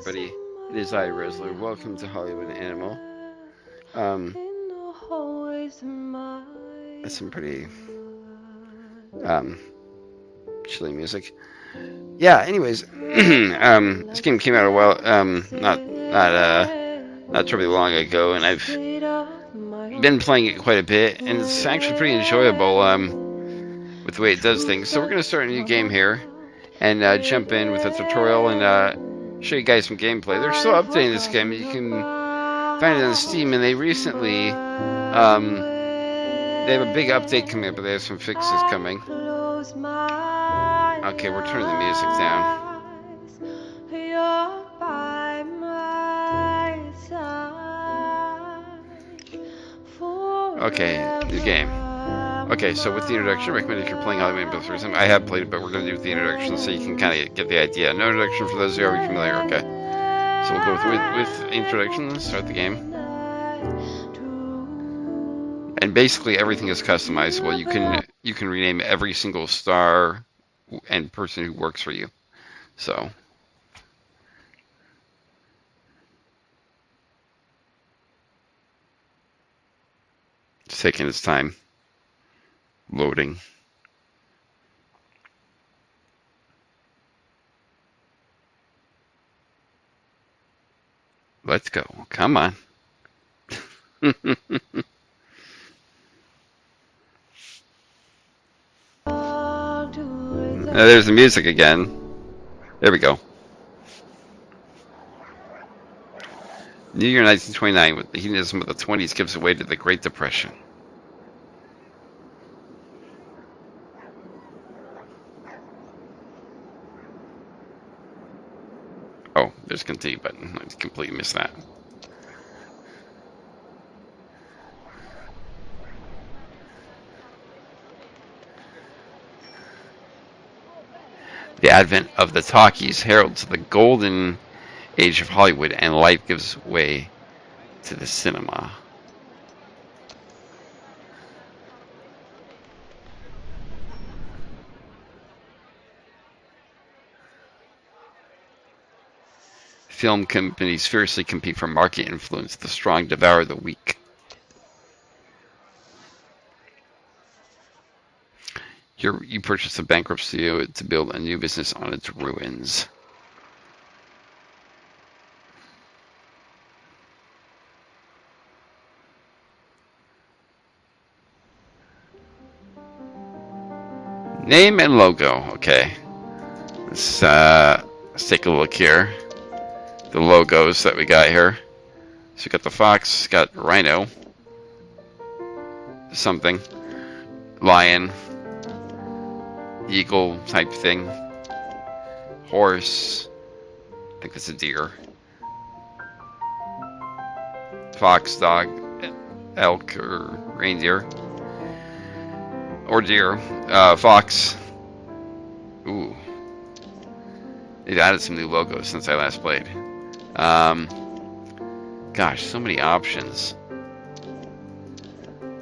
everybody. It is I, Resler. Welcome to Hollywood Animal. Um, that's some pretty um, chilly music. Yeah. Anyways, this game came out a while, not terribly long ago, and I've been playing it quite a bit, and it's actually pretty enjoyable. With the way it does things. So we're gonna start a new game here, and jump in with a tutorial and show you guys some gameplay. They're still updating this game. You can find it on Steam, and they recently they have a big update coming up, but they have some fixes coming. Okay, we're turning the music down. Okay, new game. Okay, so with the introduction, I recommend if you're playing Hollywood Animal first time. I have played it, but we're going to do with the introduction so you can kind of get the idea. No introduction for those who are already familiar, okay? So we'll go with introduction, start the game. And basically everything is customizable. You can rename every single star and person who works for you. So it's taking its time loading. Let's go. Come on. There's the music again. There we go. New Year 1929, with the hedonism of the 20s gives way to the Great Depression. Oh, there's a continue button. I completely missed that. The advent of the talkies heralds the golden age of Hollywood, and life gives way to the cinema. Film companies fiercely compete for market influence. The strong devour the weak. You purchase a bankrupt studio to build a new business on its ruins. Name and logo. Okay. Let's take a look here. The logos that we got here. So we got the fox, got rhino, something, lion, eagle type thing, horse, I think that's a deer, fox, dog, elk, or reindeer, or deer, fox. Ooh, they've added some new logos since I last played. Gosh, so many options.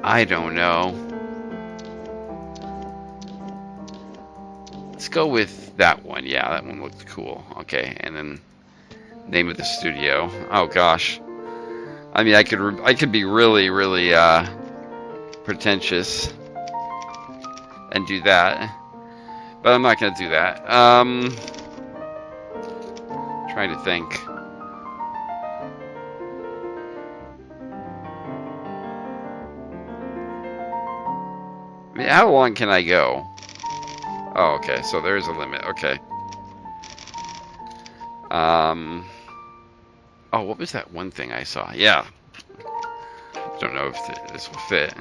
I don't know. Let's go with that one. Yeah, that one looked cool. Okay, and then name of the studio. Oh gosh. I mean, I could be really pretentious and do that, but I'm not gonna do that. Trying to think. I mean, how long can I go? Oh, okay, so there's a limit. Okay. Oh, what was that one thing I saw? Yeah. Don't know if this will fit.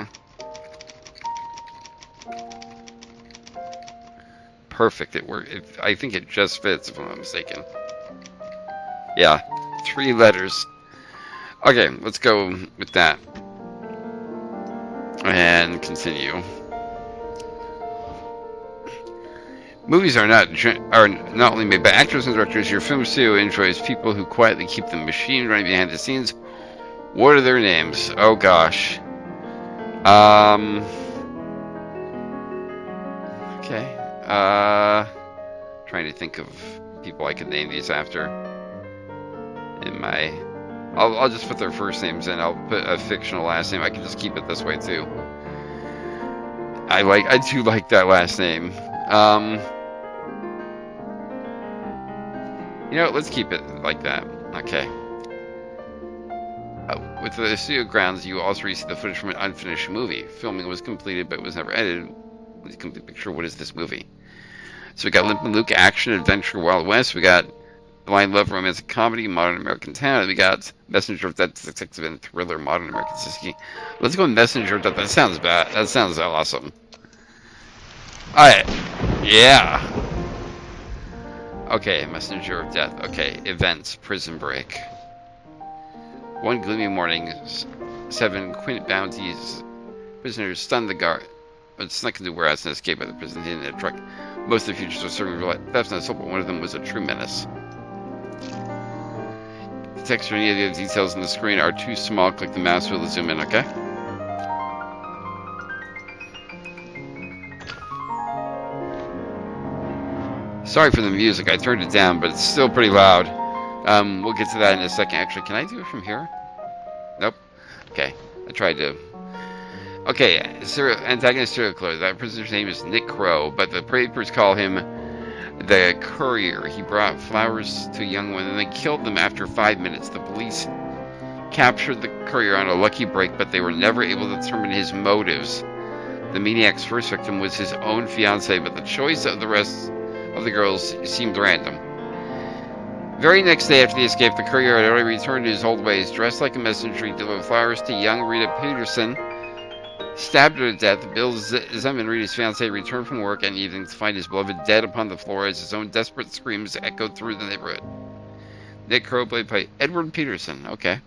Perfect. It worked. I think it just fits, if I'm not mistaken. Yeah, 3 letters. Okay, let's go with that. And continue. Movies are not only made by actors and directors. Your film studio enjoys people who quietly keep the machine running behind the scenes. What are their names? Oh gosh. Okay. Trying to think of people I could name these after. in my... I'll just put their first names in. I'll put a fictional last name. I can just keep it this way too. I do like that last name. You know, let's keep it like that. Okay. With the studio grounds, you also receive the footage from an unfinished movie. Filming was completed, but was never edited. With a complete picture, what is this movie? So we got Limp and Luke, action, adventure, Wild West. We got Blind Love, romantic comedy, Modern American Town. We got Messenger of Death, detective and thriller, Modern American Siski. Let's go with Messenger of Death. That sounds bad. That sounds awesome. Alright. Yeah. Okay, Messenger of Death. Okay, events, prison break. One gloomy morning, 7 Quint bounties prisoners stunned the guard, but snuck into the warehouse and escaped by the prison hidden in a truck. Most of the fugitives were serving real thefts and assault, but one of them was a true menace. The text or any of the other details on the screen are too small. Click the mouse wheel to zoom in, okay? Sorry for the music, I turned it down, but it's still pretty loud. We'll get to that in a second. Actually, can I do it from here? Nope. Okay, I tried to. Okay, antagonist serial killer. That prisoner's name is Nick Crow, but the papers call him the Courier. He brought flowers to a young one and then killed them after 5 minutes. The police captured the Courier on a lucky break, but they were never able to determine his motives. The maniac's first victim was his own fiancée, but the choice of the rest of the girls seemed random. Very next day after the escape, the Courier had already returned to his old ways. Dressed like a messenger, he delivered flowers to young Rita Peterson, stabbed her to death. Bill Zeman, Rita's fiancé, returned from work and evening to find his beloved dead upon the floor as his own desperate screams echoed through the neighborhood. Nick Crow played by Edward Peterson. Okay,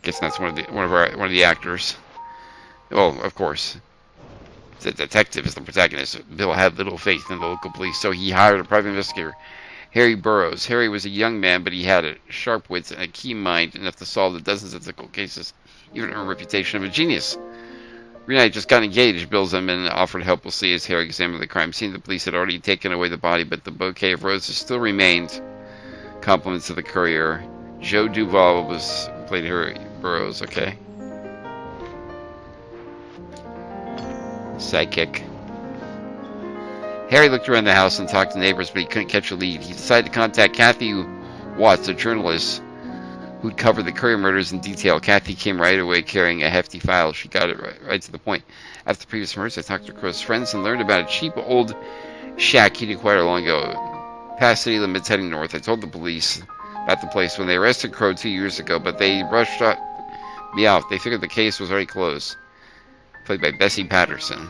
guess that's one of the actors. Well, of course. The detective is the protagonist. Bill had little faith in the local police, so he hired a private investigator, Harry Burroughs. Harry was a young man, but he had a sharp wits and a keen mind, enough to solve the dozens of difficult cases, even earn a reputation of a genius. Rita had just got engaged. Bill Zeman offered helplessly as Harry examined the crime scene. The police had already taken away the body, but the bouquet of roses still remained. Compliments of the Courier. Joe Duvall played Harry Burroughs. Okay. Sidekick. Harry looked around the house and talked to neighbors, but he couldn't catch a lead. He decided to contact Kathy Watts, a journalist who'd covered the Courier murders in detail. Kathy came right away carrying a hefty file. She got it right to the point. After the previous murders, I talked to Crow's friends and learned about a cheap old shack he'd acquired long ago. Past city limits heading north. I told the police about the place when they arrested Crow 2 years ago, but they rushed me off. They figured the case was already closed. Played by Bessie Patterson.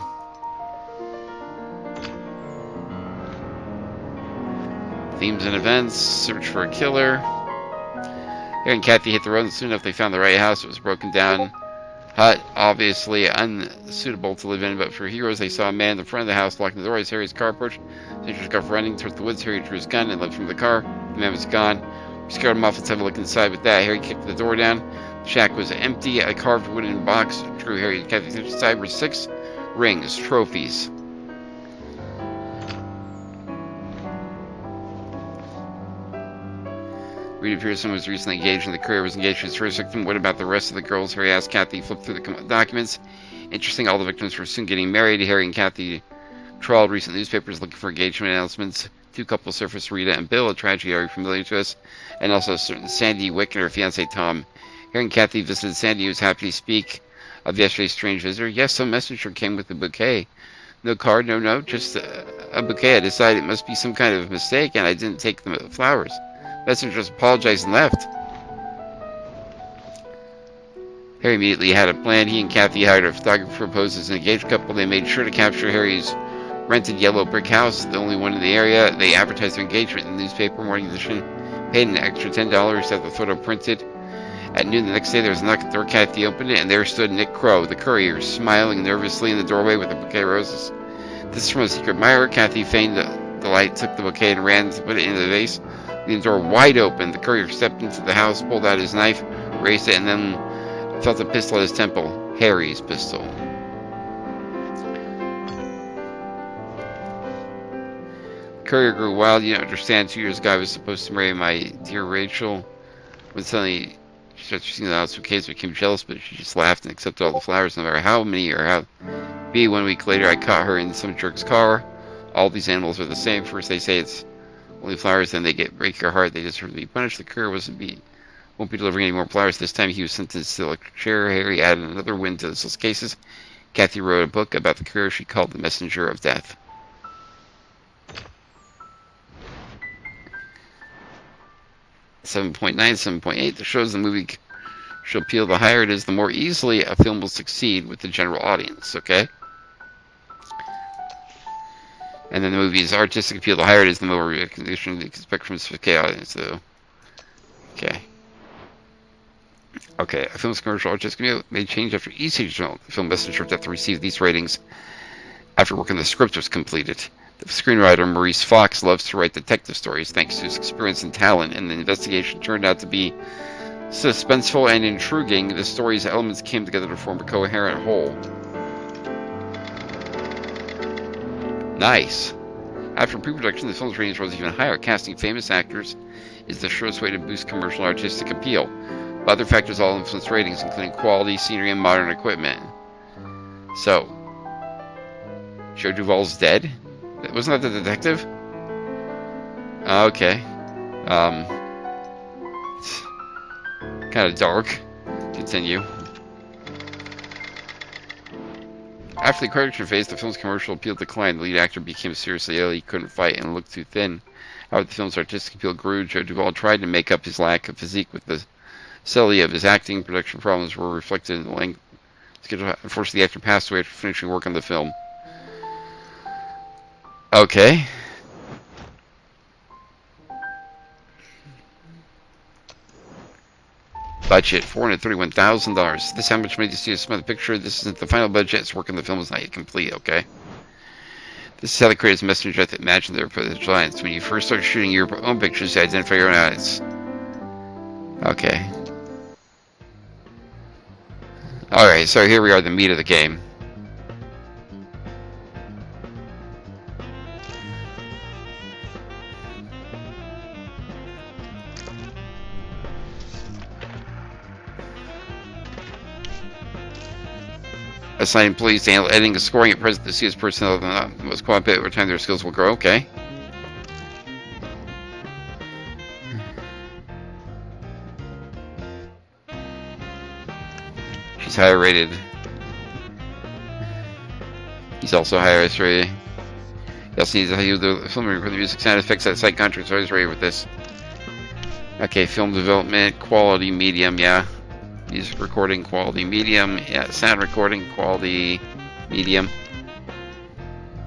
Themes and events. Search for a killer. Harry and Kathy hit the road, and soon enough they found the right house. It was a broken down hut, obviously unsuitable to live in, but for heroes they saw a man in the front of the house locking the door as Harry's car approached. Strangers got running towards the woods. Harry drew his gun and leapt from the car. The man was gone. We scared him off. Let's have a look inside. With that, Harry kicked the door down. The shack was empty. A carved wooden box drew Harry and Kathy. Inside were 6 rings, trophies. Rita Pearson was recently engaged, and the Courier was engaged to his first victim. What about the rest of the girls? Harry asked Kathy. Flipped through the documents. Interesting, all the victims were soon getting married. Harry and Kathy trawled recent newspapers looking for engagement announcements. 2 couples surfaced, Rita and Bill, a tragedy already familiar to us, and also a certain Sandy Wick and her fiancé Tom. Harry and Kathy visited Sandy, who was happy to speak of yesterday's strange visitor. Yes, some messenger came with a bouquet. No card, no note, just a bouquet. I decided it must be some kind of mistake, and I didn't take the flowers. Messenger just apologized and left. Harry immediately had a plan. He and Kathy hired a photographer to propose as an engaged couple. They made sure to capture Harry's rented yellow brick house, the only one in the area. They advertised their engagement in the newspaper morning edition, paid an extra $10 to have the photo printed. At noon the next day, there was a knock at the door. Kathy opened it, and there stood Nick Crow, the Courier, smiling nervously in the doorway with a bouquet of roses. This is from a secret admirer. Kathy feigned delight, took the bouquet, and ran to put it into the vase. The door wide open. The Courier stepped into the house, pulled out his knife, raised it, and then felt a pistol at his temple. Harry's pistol. Courier grew wild. You don't understand. 2 years ago, I was supposed to marry my dear Rachel. When suddenly she started seeing the house case, became jealous, but she just laughed and accepted all the flowers, no matter how many or how. 1 week later, I caught her in some jerk's car. All these animals are the same. First, they say it's only flowers, then they break your heart. They deserve to be punished. The courier won't be delivering any more flowers. This time, he was sentenced to the electric chair. Harry added another win to those cases. Kathy wrote a book about the courier she called The Messenger of Death. .7.9, 7.8. The shows the movie should appeal. The higher it is, the more easily a film will succeed with the general audience. Okay. And then the movie's artistic appeal. The higher it is, the more recognition you expect from its audience. So, okay. Okay, a film's commercial artistic appeal may change after each film. The film Messenger of Death received these ratings after work on the script was completed. The screenwriter Maurice Fox loves to write detective stories thanks to his experience and talent, and the investigation turned out to be suspenseful and intriguing. The story's elements came together to form a coherent whole. Nice. After pre-production, the film's ratings rose even higher. Casting famous actors is the surest way to boost commercial and artistic appeal. But other factors all influence ratings, including quality, scenery, and modern equipment. So, Joe Duvall's dead? Wasn't that the detective? Okay. It's kind of dark. Continue. After the production phase, the film's commercial appeal declined. The lead actor became seriously ill. He couldn't fight and looked too thin. However, the film's artistic appeal grew. Joe Duvall tried to make up his lack of physique with the subtlety of his acting. Production problems were reflected in the length schedule. Unfortunately, the actor passed away after finishing work on the film. Okay. Budget $431,000. This is how much money to see a small picture. This isn't the final budget. Its work on the film is not yet complete. Okay. This is how the creators of Messenger of Death imagined their giants. When you first start shooting your own pictures, you identify your own audience. Okay. Alright, so here we are, the meat of the game. Assign employees to handle editing and scoring at present. The CS personnel the most qualified over time their skills will grow. Okay. She's higher rated. He's also higher rated. He also needs to use the film for the music sound effects that site contracts. Always rated with this. Okay, film development, quality, medium, yeah. Music recording, quality, medium. Yeah, sound recording, quality, medium.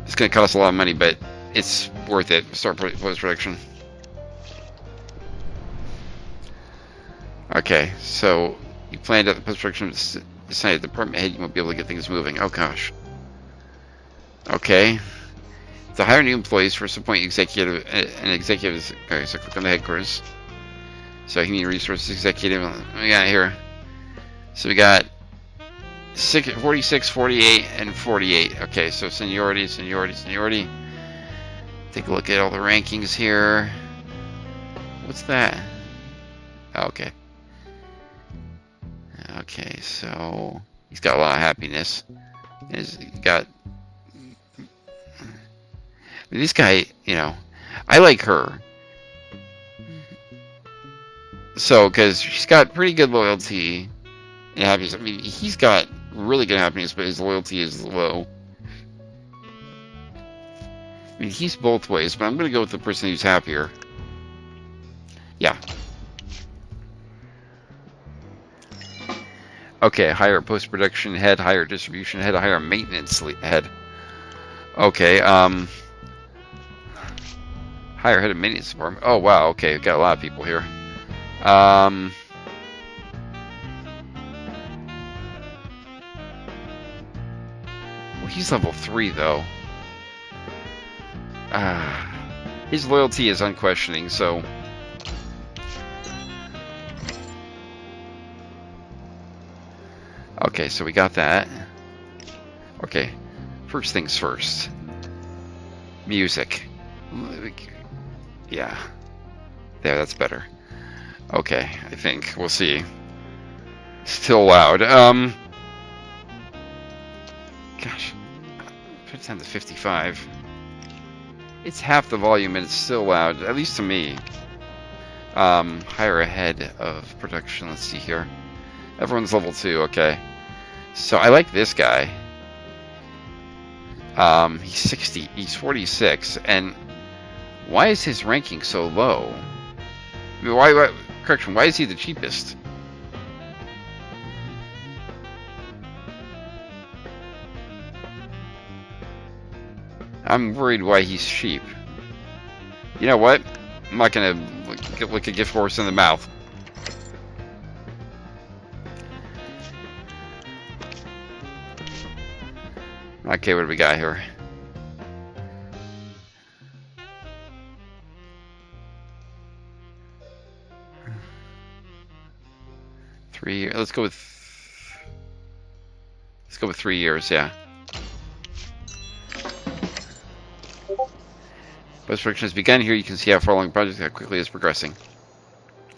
It's going to cost a lot of money, but it's worth it. Start post-production. Okay, so you planned out the post-production, decided department head, you won't be able to get things moving. Oh, gosh. Okay. To hire new employees, first appoint an executive. Okay, so click on the headquarters. So human resources executive. We got here. So we got 46, 48, and 48. Okay, so seniority. Take a look at all the rankings here. What's that? Okay. Okay, so he's got a lot of happiness. He's got... This guy, you know, I like her. So, because she's got pretty good loyalty and happiness. I mean, he's got really good happiness, but his loyalty is low. I mean, he's both ways, but I'm going to go with the person who's happier. Yeah. Okay, hire post-production head, hire distribution head, hire maintenance head. Okay, hire head of maintenance department. Oh, wow, okay, we've got a lot of people here. Well, he's level 3, though. His loyalty is unquestioning, so... Okay, so we got that. Okay, first things first. Music. Yeah. There, that's better. Okay, I think. We'll see. Still loud. Gosh. Put it down to 55. It's half the volume and it's still loud, at least to me. Higher ahead of production. Let's see here. Everyone's level 2, okay. So I like this guy. He's 60, he's 46, and why is his ranking so low? I mean, why is he the cheapest? I'm worried why he's cheap. You know what? I'm not gonna look a gift horse in the mouth. Okay, what do we got here? Let's go with 3 years, yeah. Post production has begun. Here you can see how far along the project, how quickly it's progressing.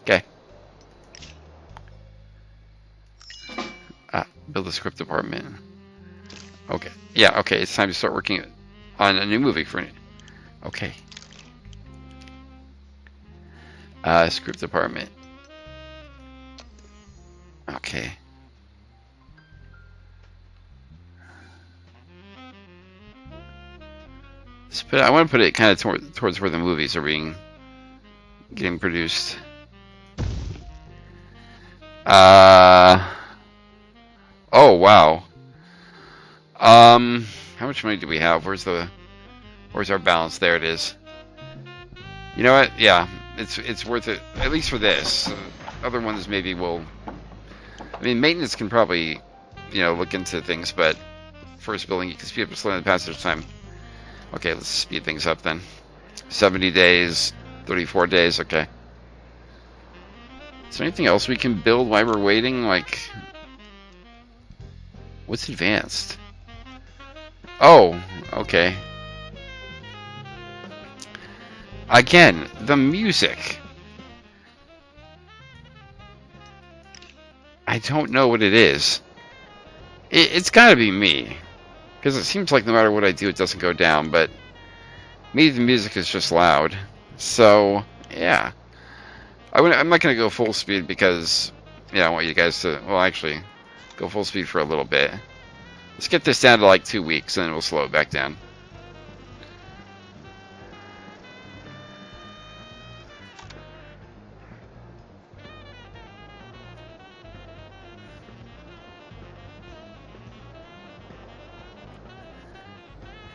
Okay. Build a script department. Okay. Yeah, okay, it's time to start working on a new movie for it. Okay. Script department. Okay. I want to put it kind of towards where the movies are getting produced. Oh wow. How much money do we have? Where's our balance? There it is. You know what? Yeah, it's worth it, at least for this. Other ones maybe will. I mean, maintenance can probably, look into things, but first building, you can speed up and slow down the passage time. Okay, let's speed things up then. 70 days, 34 days, okay. Is there anything else we can build while we're waiting? Like, what's advanced? Oh, okay. Again, the music. I don't know what it is. It's gotta be me. Because it seems like no matter what I do, it doesn't go down, but maybe the music is just loud. So, yeah. I'm not going to go full speed because, I want you guys to, well, actually, go full speed for a little bit. Let's get this down to like 2 weeks, and then we'll slow it back down.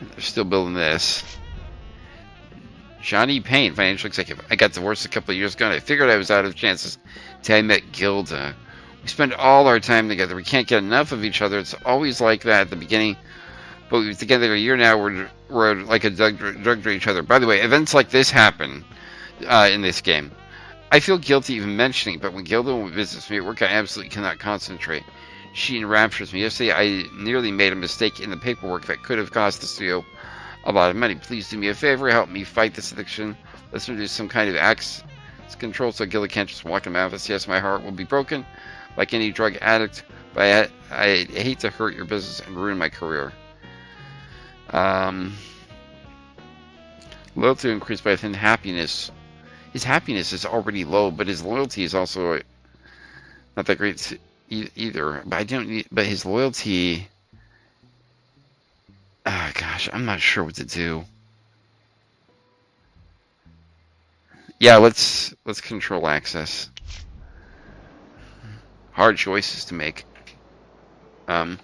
They're still building this. Johnny Payne, financial executive. I got divorced a couple of years ago, and I figured I was out of chances until I met Gilda. We spend all our time together. We can't get enough of each other. It's always like that at the beginning, but we've been together a year now. We're like a drug to each other. By the way, events like this happen in this game. I feel guilty even mentioning it, but when Gilda visits me at work, I absolutely cannot concentrate. She enraptures me. Yesterday, I nearly made a mistake in the paperwork that could have cost the studio a lot of money. Please do me a favor, help me fight this addiction. Let's do some kind of access control so Gilda can't just walk in my office. Yes, my heart will be broken like any drug addict, but I hate to hurt your business and ruin my career. Loyalty increased by thin happiness. His happiness is already low, but his loyalty is also not that great either. But his loyalty. Ah, gosh, I'm not sure what to do. Yeah, let's control access. Hard choices to make. Like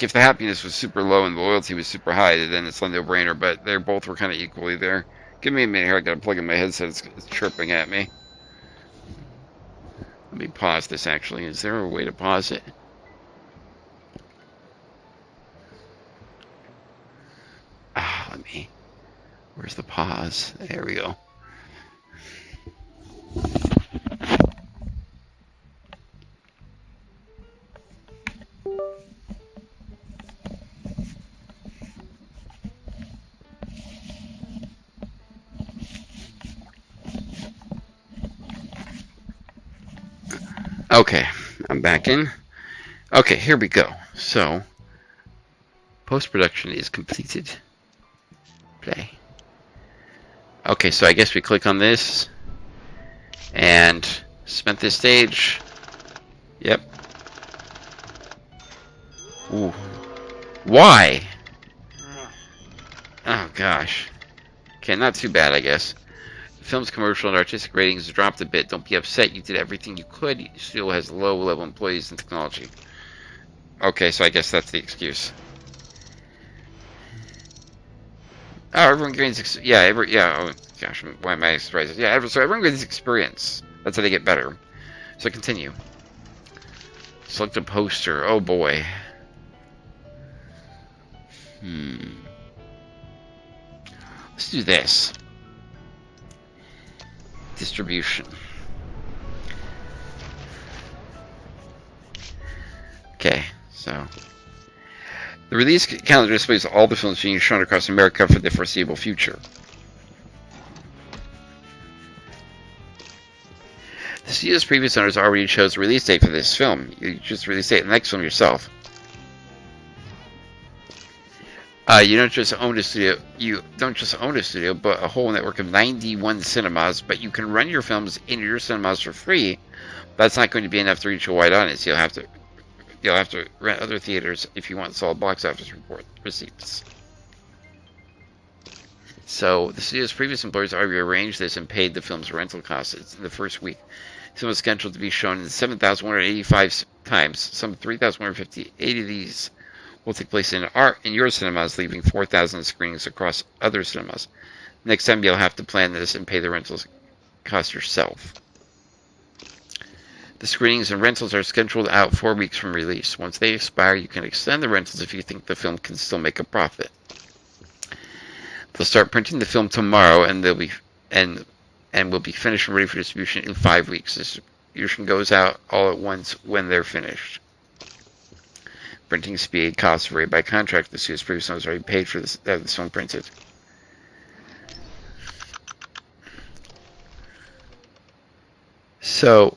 if the happiness was super low and the loyalty was super high, then it's a no-brainer. But they both were kind of equally there. Give me a minute here. I gotta plug in my headset. It's chirping at me. Let me pause this. Actually, is there a way to pause it? Where's the pause? There we go. Okay, I'm back in. Okay, here we go. So, post-production is completed. Play. Okay, so I guess we click on this. And spent this stage. Yep. Ooh. Why? Oh, gosh. Okay, not too bad, I guess. The film's commercial and artistic ratings dropped a bit. Don't be upset. You did everything you could. It still has low-level employees and technology. Okay, so I guess that's the excuse. Oh, everyone gains... Yeah, oh, gosh, why am I surprised? Yeah, so everyone gains experience. That's how they get better. So continue. Select a poster. Oh, boy. Let's do this. Distribution. Okay, so... The release calendar displays all the films being shown across America for the foreseeable future. The studio's previous owners already chose the release date for this film. You just release date the next film yourself. You don't just own a studio. You don't just own a studio, but a whole network of 91 cinemas. But you can run your films in your cinemas for free. That's not going to be enough to reach a wide audience. You'll have to rent other theaters if you want solid box office report receipts. So the studio's previous employers already arranged this and paid the film's rental costs. It's in the first week. The film is scheduled to be shown in 7,185 times. Some 3,150. 80 of these will take place in your cinemas, leaving 4,000 screenings across other cinemas. Next time you'll have to plan this and pay the rentals cost yourself. The screenings and rentals are scheduled out 4 weeks from release. Once they expire, you can extend the rentals if you think the film can still make a profit. They'll start printing the film tomorrow, and will be finished and ready for distribution in 5 weeks. Distribution goes out all at once when they're finished. Printing speed costs vary by contract. The studio's previous owners already paid for this film printed. So,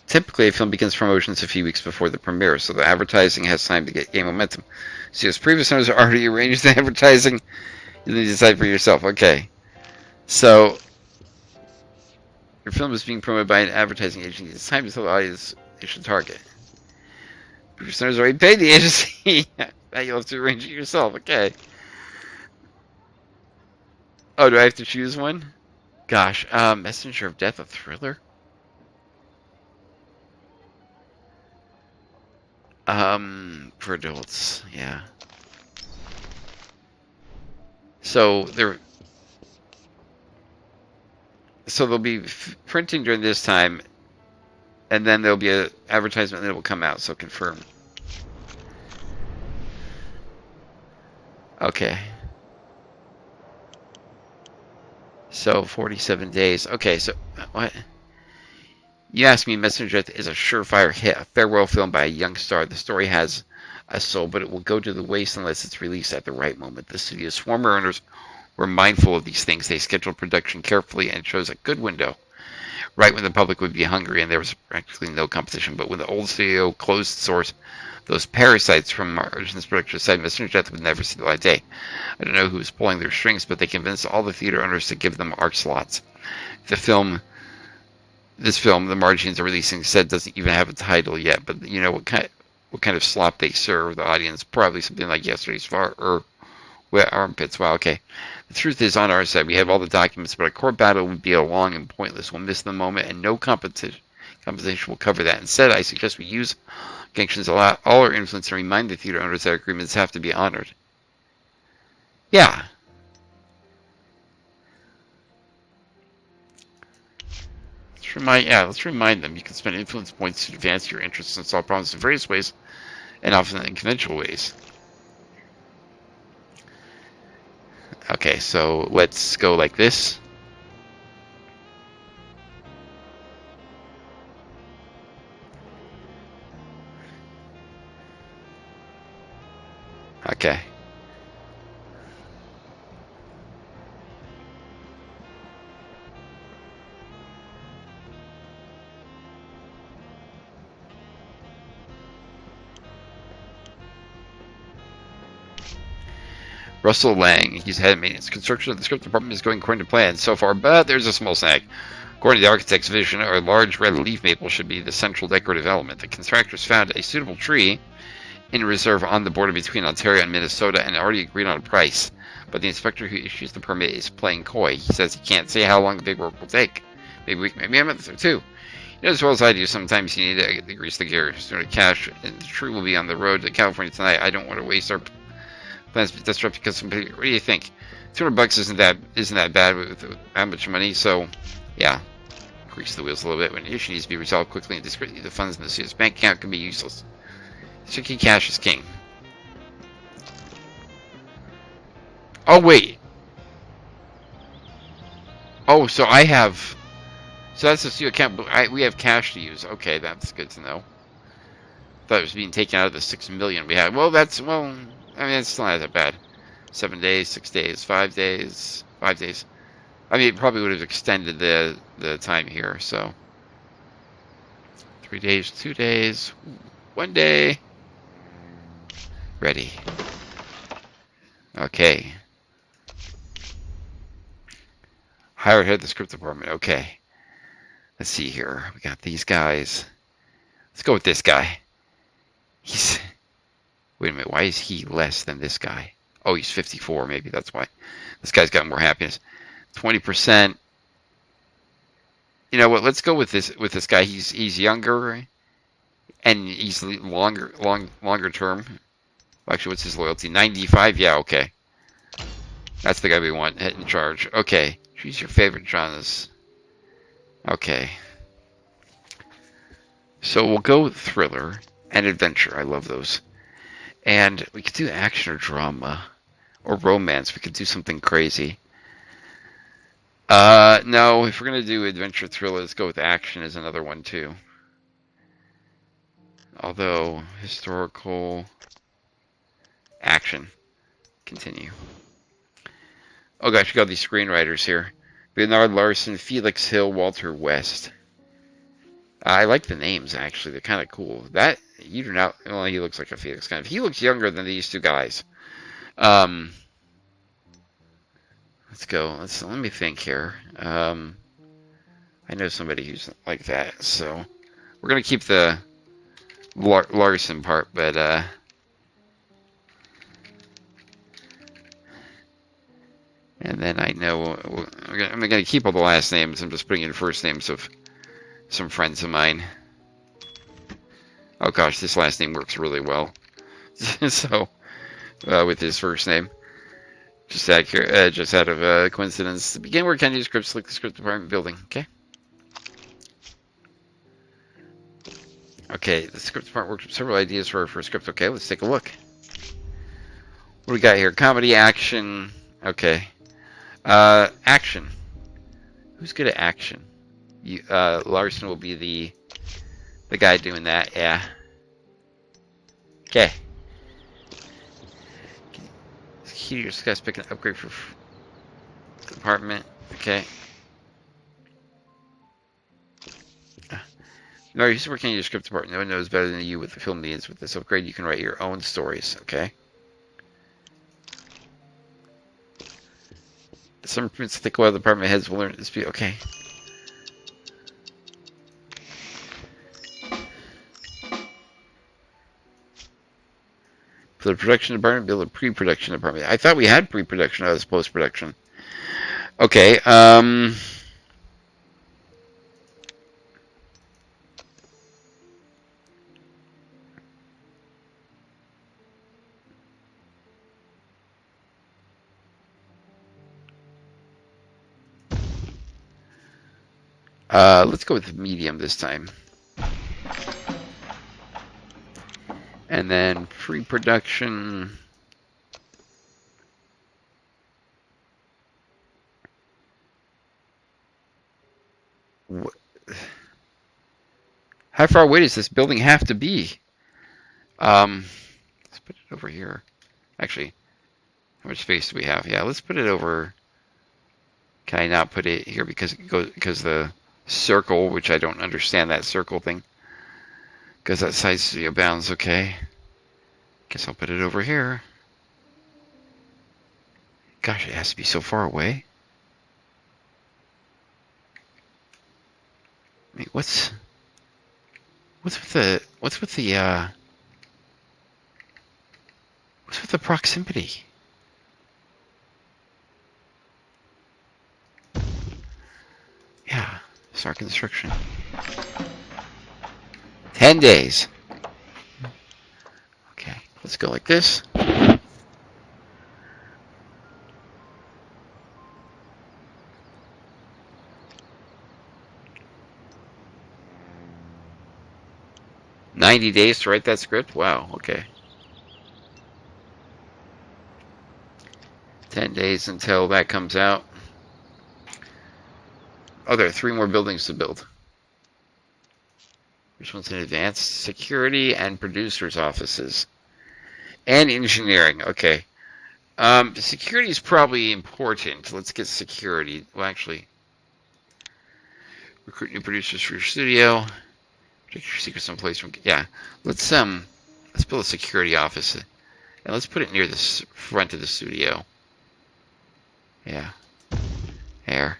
typically a film begins promotions a few weeks before the premiere, so the advertising has time to gain momentum. Studio's previous owners already arranged the advertising. You need to decide for yourself. Okay. So, your film is being promoted by an advertising agency. It's time to tell the audience they should target. Producers already paid the agency. Now you'll have to arrange it yourself. Okay. Oh, do I have to choose one? Gosh, Messenger of Death, a thriller? For adults, yeah. So they'll be printing during this time, and then there'll be an advertisement, and it will come out. So confirm. Okay. So 47 days. Okay. So what? You asked me. Messenger of Death is a surefire hit, a farewell film by a young star. The story has a soul, but it will go to the waste unless it's released at the right moment. The studio's former owners were mindful of these things. They scheduled production carefully and chose a good window, right when the public would be hungry and there was practically no competition. But when the old studio closed its doors, those parasites from Margins Production decided Messenger of Death would never see the light of day. I don't know who was pulling their strings, but they convinced all the theater owners to give them ARC slots. This film, the Margins are releasing, said doesn't even have a title yet, but you know what kind of slop they serve the audience? Probably something like Yesterday's Far or Wet Armpits. Wow, okay. The truth is, on our side, we have all the documents, but a court battle would be long and pointless. We'll miss the moment, and no competition will cover that. Instead, I suggest we use connections to allow all our influence and remind the theater owners that agreements have to be honored. Yeah. Let's remind them you can spend influence points to advance your interests and solve problems in various ways, and often in conventional ways. Okay, so let's go like this. Okay. Russell Lang, he's head of maintenance. Construction of the script department is going according to plan so far, but there's a small snag. According to the architect's vision, a large red leaf maple should be the central decorative element. The contractors found a suitable tree in reserve on the border between Ontario and Minnesota and already agreed on a price. But the inspector who issues the permit is playing coy. He says he can't say how long the big work will take. Maybe a week, maybe a month or two. You know as well as I do, sometimes you need to grease the gears. Sort of cash, and the tree will be on the road to California tonight. I don't want to waste our plans to disrupt because somebody. What do you think? $200 isn't that bad with that much money? So, yeah. Grease the wheels a little bit. When an issue needs to be resolved quickly and discreetly, the funds in the student's bank account can be useless. Sticky cash is king. Oh, wait. Oh, so I have... So that's the student account. We have cash to use. Okay, that's good to know. Thought it was being taken out of the $6 million we had. Well, that's... Well, I mean, it's still not that bad. 7 days, 6 days, 5 days, 5 days. I mean, it probably would have extended the time here, so 3 days, 2 days, 1 day. Ready. Okay. Hire head of the script department. Okay. Let's see here. We got these guys. Let's go with this guy. He's... Wait a minute. Why is he less than this guy? Oh, he's 54. Maybe that's why. This guy's got more happiness. 20%. You know what? Let's go with this guy. He's younger, and he's longer term. Actually, what's his loyalty? 95. Yeah, okay. That's the guy we want. Head in charge. Okay. Choose your favorite genres. Okay. So we'll go with thriller and adventure. I love those. And we could do action or drama or romance. We could do something crazy. No, if we're going to do adventure thriller, let's go with action as another one too. Although, historical action. Continue. Oh gosh, we got these screenwriters here. Bernard Larson, Felix Hill, Walter West. I like the names, actually. They're kind of cool. That, you do not, well, he looks like a Felix kind of. He looks younger than these two guys. Let's go. Let me think here. I know somebody who's like that, so we're gonna keep the Larson part, but and then I know I'm gonna keep all the last names. I'm just putting in first names of some friends of mine. Oh gosh, this last name works really well. So with his first name. Just out of coincidence. To begin work on new scripts, select the script department building. Okay. Okay, the script department worked up several ideas for our first script. Okay, let's take a look. What do we got here? Comedy, action. Okay. Action. Who's good at action? Larson will be the guy doing that. Yeah. Okay. Your guy's picking an upgrade for department. Okay. No, you're working in your script department. No one knows better than you what the film needs. With this upgrade, you can write your own stories. Okay. Some improvements think while the department heads will learn to speak. Okay. For the production department, build a pre-production department. I thought we had pre-production as post-production. Okay, let's go with medium this time. And then pre-production. How far away does this building have to be? Let's put it over here. Actually, how much space do we have? Yeah, let's put it over. Can I not put it here because it goes the circle, which I don't understand that circle thing. Because that size studio bounds, okay. Guess I'll put it over here. Gosh, it has to be so far away. I mean, what's with the proximity? Yeah, start construction. 10 days. Okay, let's go like this. $90 days to write that script? Wow, okay. 10 days until that comes out. Oh, there are 3 more buildings to build. Which one's in advanced? Security and producers' offices. And engineering, okay. Security is probably important. Let's get security. Well, actually, recruit new producers for your studio. Check your secrets someplace from. Yeah, let's build a security office, and let's put it near the front of the studio. Yeah, there.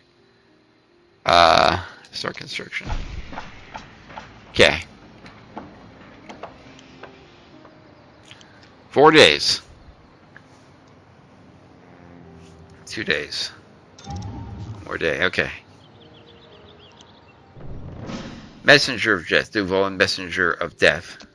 Start construction. Okay. 4 days. 2 days. 1 more day. Okay. Messenger of Death. Duval and Messenger of Death.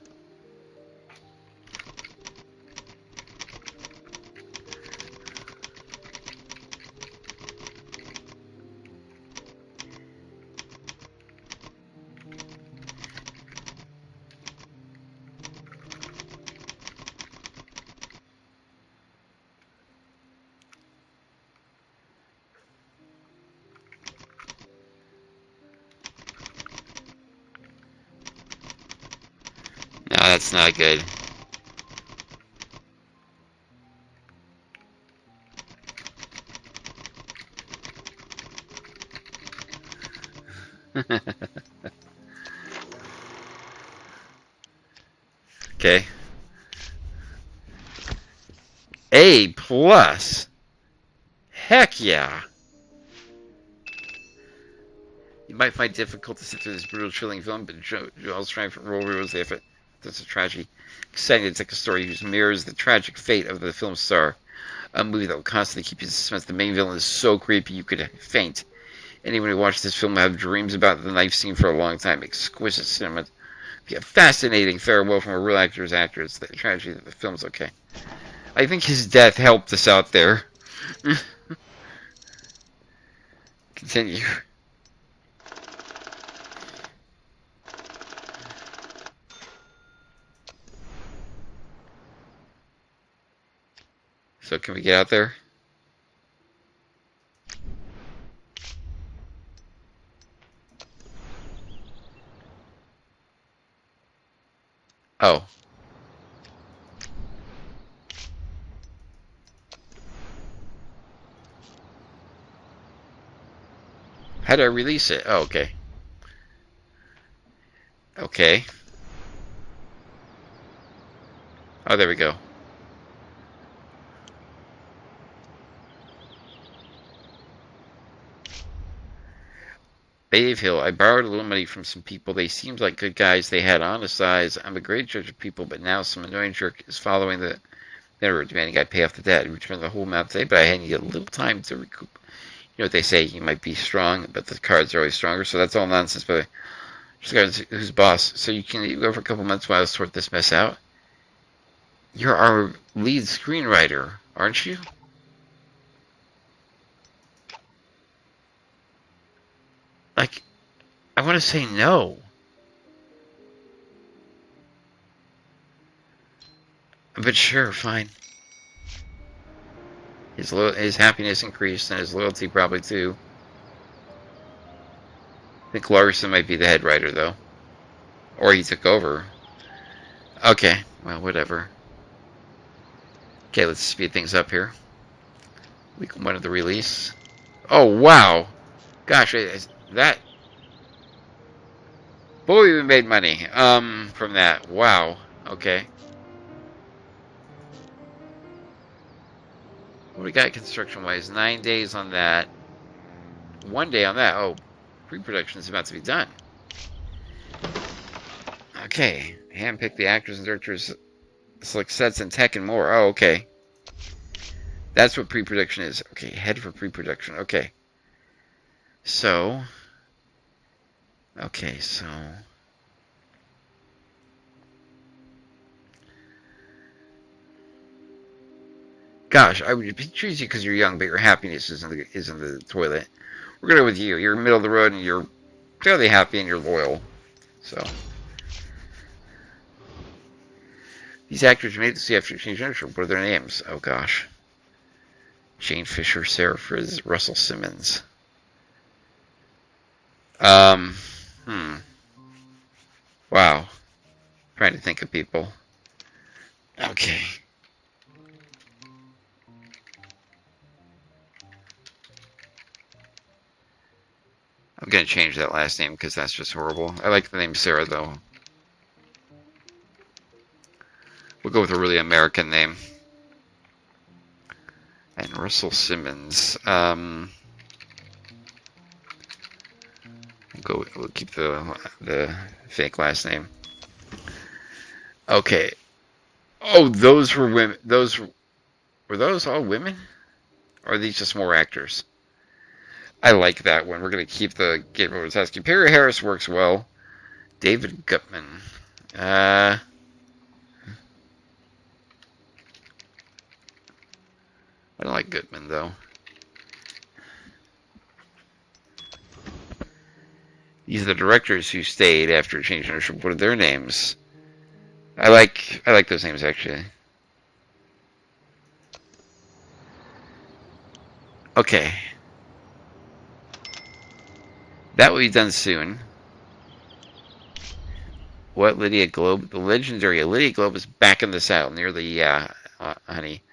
No, that's not good. Okay. A plus. Heck yeah. You might find it difficult to sit through this brutal, chilling film, but Joel's triumphant role reveals the effort. That's a tragedy. Exciting to take a story whose mirrors the tragic fate of the film's star. A movie that will constantly keep you in suspense. The main villain is so creepy you could faint. Anyone who watches this film will have dreams about the knife scene for a long time. Exquisite cinema. Be a fascinating farewell from a real actor's actor. It's the tragedy that the film's okay. I think his death helped us out there. Continue. So can we get out there? Oh. How do I release it? Oh, okay. Okay. Oh, there we go. Dave Hill. I borrowed a little money from some people. They seemed like good guys. They had honest eyes. I'm a great judge of people, but now some annoying jerk is following the never demanding I pay off the debt and return the whole amount today, but I need a little time to recoup. You know what they say, you might be strong, but the cards are always stronger, so that's all nonsense, but just who's boss. So you can go for a couple months while I sort this mess out. You're our lead screenwriter, aren't you? Like, I want to say no. But sure, fine. His happiness increased, and his loyalty probably too. I think Larson might be the head writer, though. Or he took over. Okay, well, whatever. Okay, let's speed things up here. Week 1 of the release. Oh, wow! Gosh, that... Boy, we made money, from that. Wow. Okay. What do we got construction-wise? 9 days on that. 1 day on that. Oh, pre-production is about to be done. Okay. Handpick the actors and directors, select sets and tech and more. Oh, okay. That's what pre-production is. Okay, head for pre-production. Okay. So. Okay, so. Gosh, I would choose you because you're young, but your happiness is in the toilet. We're gonna go with you. You're middle of the road and you're fairly happy and you're loyal. So. These actors made it to see after change ownership. What are their names? Oh gosh. Jane Fisher, Sarah Frizz, Russell Simmons. Wow. Trying to think of people. Okay. I'm gonna change that last name because that's just horrible. I like the name Sarah though. We'll go with a really American name. And Russell Simmons. We'll keep the fake last name. Okay. Oh, those were women. Were those all women? Or are these just more actors? I like that one. We're going to keep the Gabriel Ratajkowski. Perry Harris works well. David Gutman. I don't like Gutman, though. These are the directors who stayed after changing ownership. What are their names? I like those names, actually. Okay. That will be done soon. What, Lydia Globe? The legendary Lydia Globe is back in the saddle. Nearly, yeah, honey.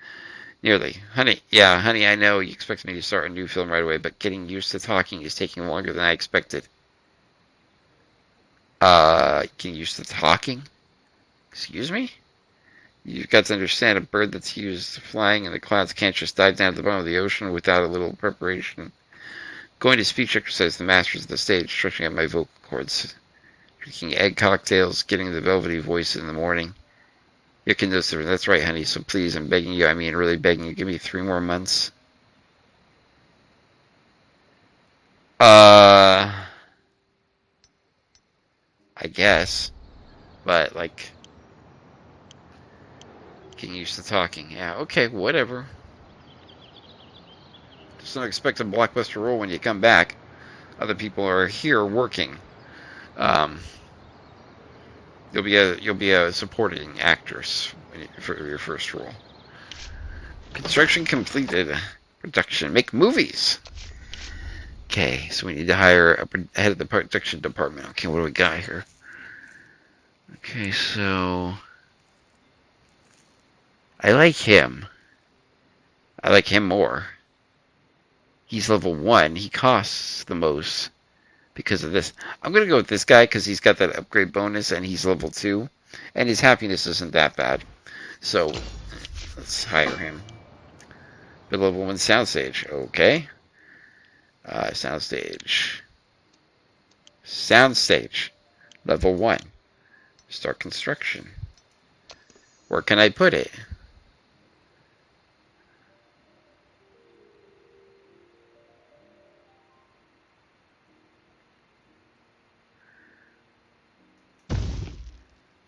Nearly. Honey, yeah, honey, I know you expect me to start a new film right away, but getting used to talking is taking longer than I expected. Getting used to talking? Excuse me? You've got to understand, a bird that's used to flying in the clouds can't just dive down to the bottom of the ocean without a little preparation. Going to speech exercise, the masters of the stage, stretching out my vocal cords. Drinking egg cocktails, getting the velvety voice in the morning. You can do this. That's right, honey. So please, I'm begging you. I mean, really begging you. Give me 3 more months. I guess. But, like, getting used to talking. Yeah, okay, whatever. Just don't expect a blockbuster role when you come back. Other people are here working. You'll be a supporting actress for your first role. Construction completed. Production. Make movies. Okay, so we need to hire a head of the production department. Okay, what do we got here? Okay, so I like him. I like him more. He's level 1. He costs the most because of this. I'm going to go with this guy because he's got that upgrade bonus and he's level 2. And his happiness isn't that bad. So, let's hire him. The level 1 soundstage. Okay. Soundstage. Soundstage. Level 1. Start construction. Where can I put it?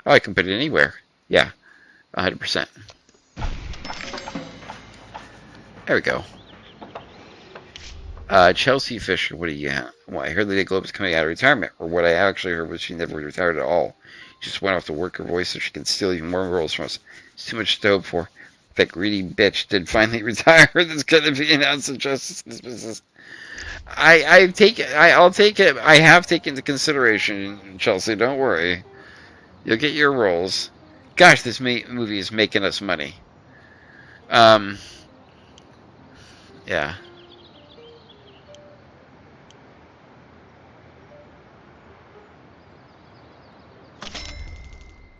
Oh, I can put it anywhere. Yeah, 100%. There we go. Chelsea Fisher, what do you have? Well, I heard Lydia Globe is coming out of retirement, or what I actually heard was she never retired at all. She just went off to work her voice so she can steal even more roles from us. It's too much to hope for. That greedy bitch did finally retire. That's gonna be announced in justice in this business. I'll take it. I have taken into consideration, Chelsea. Don't worry. You'll get your roles. Gosh, this movie is making us money. Yeah.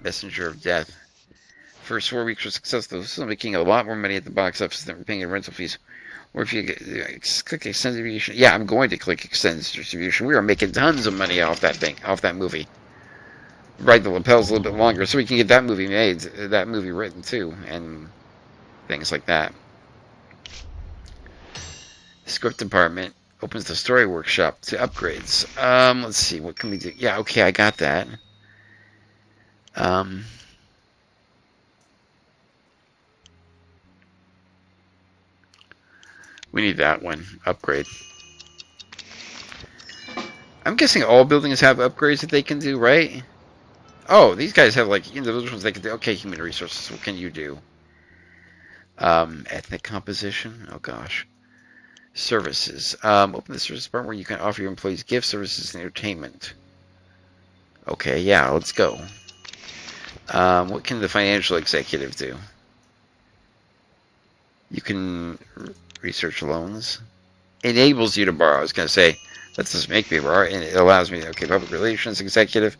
Messenger of Death. First 4 weeks were successful. This is making a lot more money at the box office than we're paying in rental fees. Or if you click extended distribution. Yeah, I'm going to click extended distribution. We are making tons of money off that movie. Ride the lapels a little bit longer so we can get that movie made, that movie written too, and things like that. Script department opens the story workshop to upgrades. Let's see, what can we do? Yeah, okay, I got that. We need that one. Upgrade. I'm guessing all buildings have upgrades that they can do, right? Oh, these guys have like individuals they can do. Okay, human resources. What can you do? Ethnic composition. Oh gosh. Services. Open the service department where you can offer your employees gift services and entertainment. Okay, yeah, let's go. What can the financial executive do? You can research loans. Enables you to borrow. I was going to say, lets us make me borrow, and it allows me to, okay, public relations executive.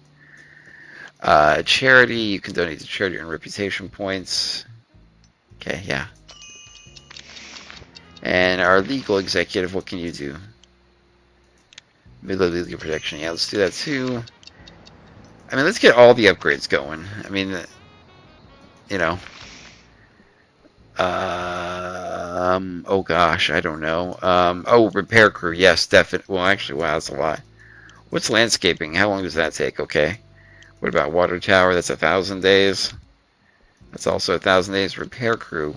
Charity, you can donate to charity and reputation points. Okay, yeah. And our legal executive, what can you do? Middle legal protection, yeah, let's do that too. I mean, let's get all the upgrades going. I mean, you know. Oh gosh, I don't know. Oh, repair crew, yes, definitely. Well, actually, wow, that's a lot. What's landscaping? How long does that take? Okay. What about water tower? That's 1,000 days. That's also 1,000 days. Repair crew.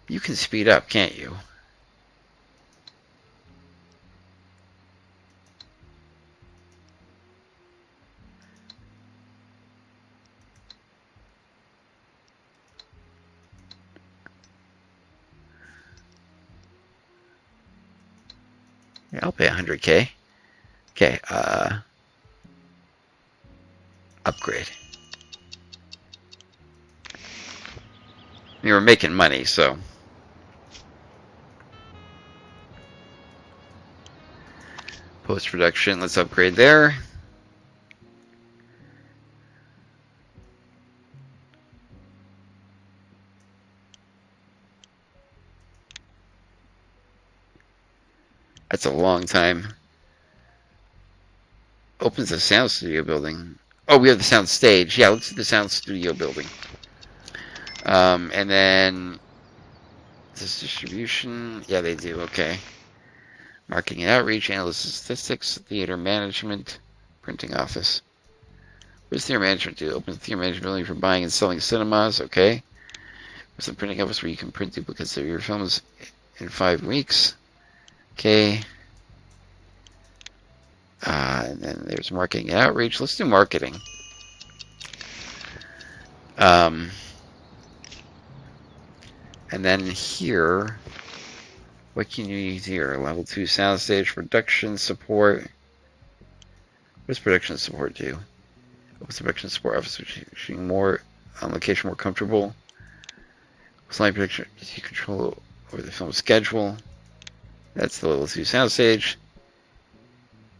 You can speed up, can't you? Yeah, I'll pay 100K. Okay, upgrade. I mean, we're making money, so. Post-production, let's upgrade there. That's a long time. Opens the sound studio building. Oh, we have the sound stage. Yeah, let's do the sound studio building. And then this distribution. Yeah, they do. Okay. Marketing and outreach, analysis, statistics, theater management, printing office. What does theater management do? Opens the theater management building for buying and selling cinemas. Okay. There's the printing office where you can print duplicates of your films in 5 weeks. Okay. And then there's marketing and outreach. Let's do marketing. And then here, what can you use here? Level 2 soundstage, production support. What does production support do? What's the production support office shooting more on location, more comfortable? Slide production gives you control over the film schedule. That's the level 2 soundstage.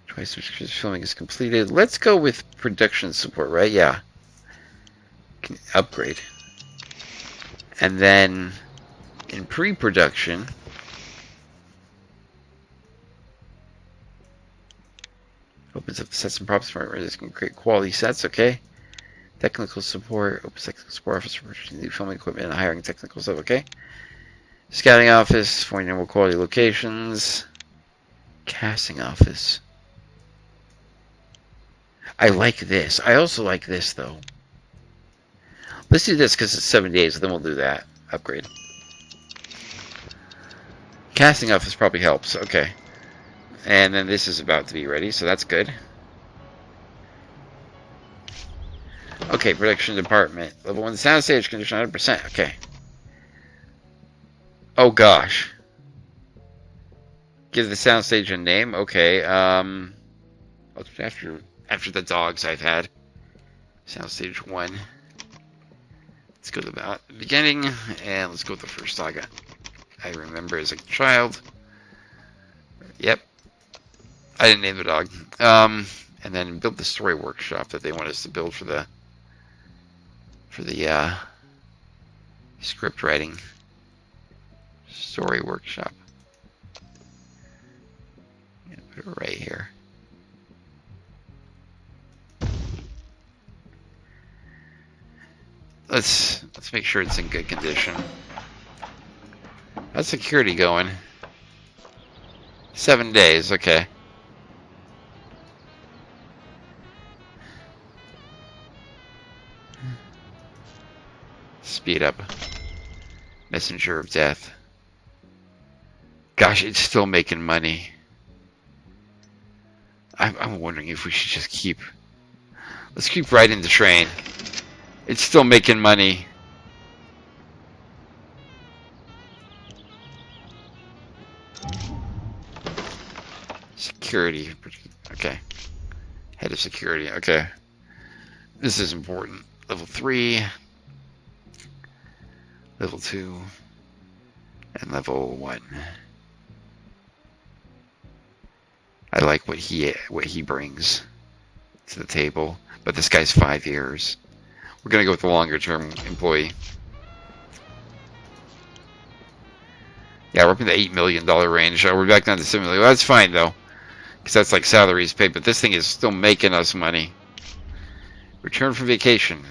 Twice filming is completed. Let's go with production support, right? Yeah. Can upgrade. And then in pre-production, opens up the sets and props where this can create quality sets, okay? Technical support, opens technical support office for new filming equipment and hiring technical stuff, okay? Scouting office, finding more quality locations. Casting office. I like this. I also like this, though. Let's do this because it's 7 days, then we'll do that. Upgrade. Casting office probably helps. Okay. And then this is about to be ready, so that's good. Okay, production department. Level 1 soundstage condition 100%. Okay. Oh gosh. Give the soundstage a name. Okay. After the dogs I've had. Soundstage 1. Let's go to the beginning, and let's go with the first dog I remember as a child. Yep. I didn't name the dog. And then build the story workshop that they want us to build for the for the script writing story workshop. Put it right here. Let's make sure it's in good condition. How's security going? 7 days, okay. Speed up. Messenger of Death. Gosh, it's still making money. I'm wondering if we should just keep... Let's keep riding the train. It's still making money. Security. Okay. Head of security. Okay. This is important. Level 3. Level 2. And level 1. I like what he brings to the table. But this guy's 5 years. We're going to go with the longer term employee. Yeah, we're up in the $8 million range. We're back down to $7 million. Well, that's fine, though. Because that's like salaries paid. But this thing is still making us money. Return from vacation.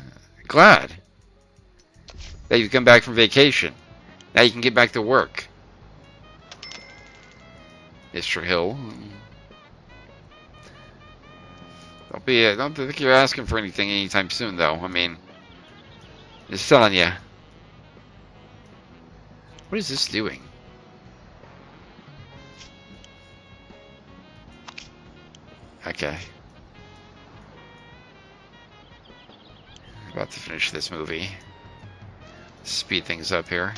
Glad that you've come back from vacation. Now you can get back to work. Mr. Hill. Don't think you're asking for anything anytime soon, though. I mean, just telling you. What is this doing? Okay. About to finish this movie. Speed things up here.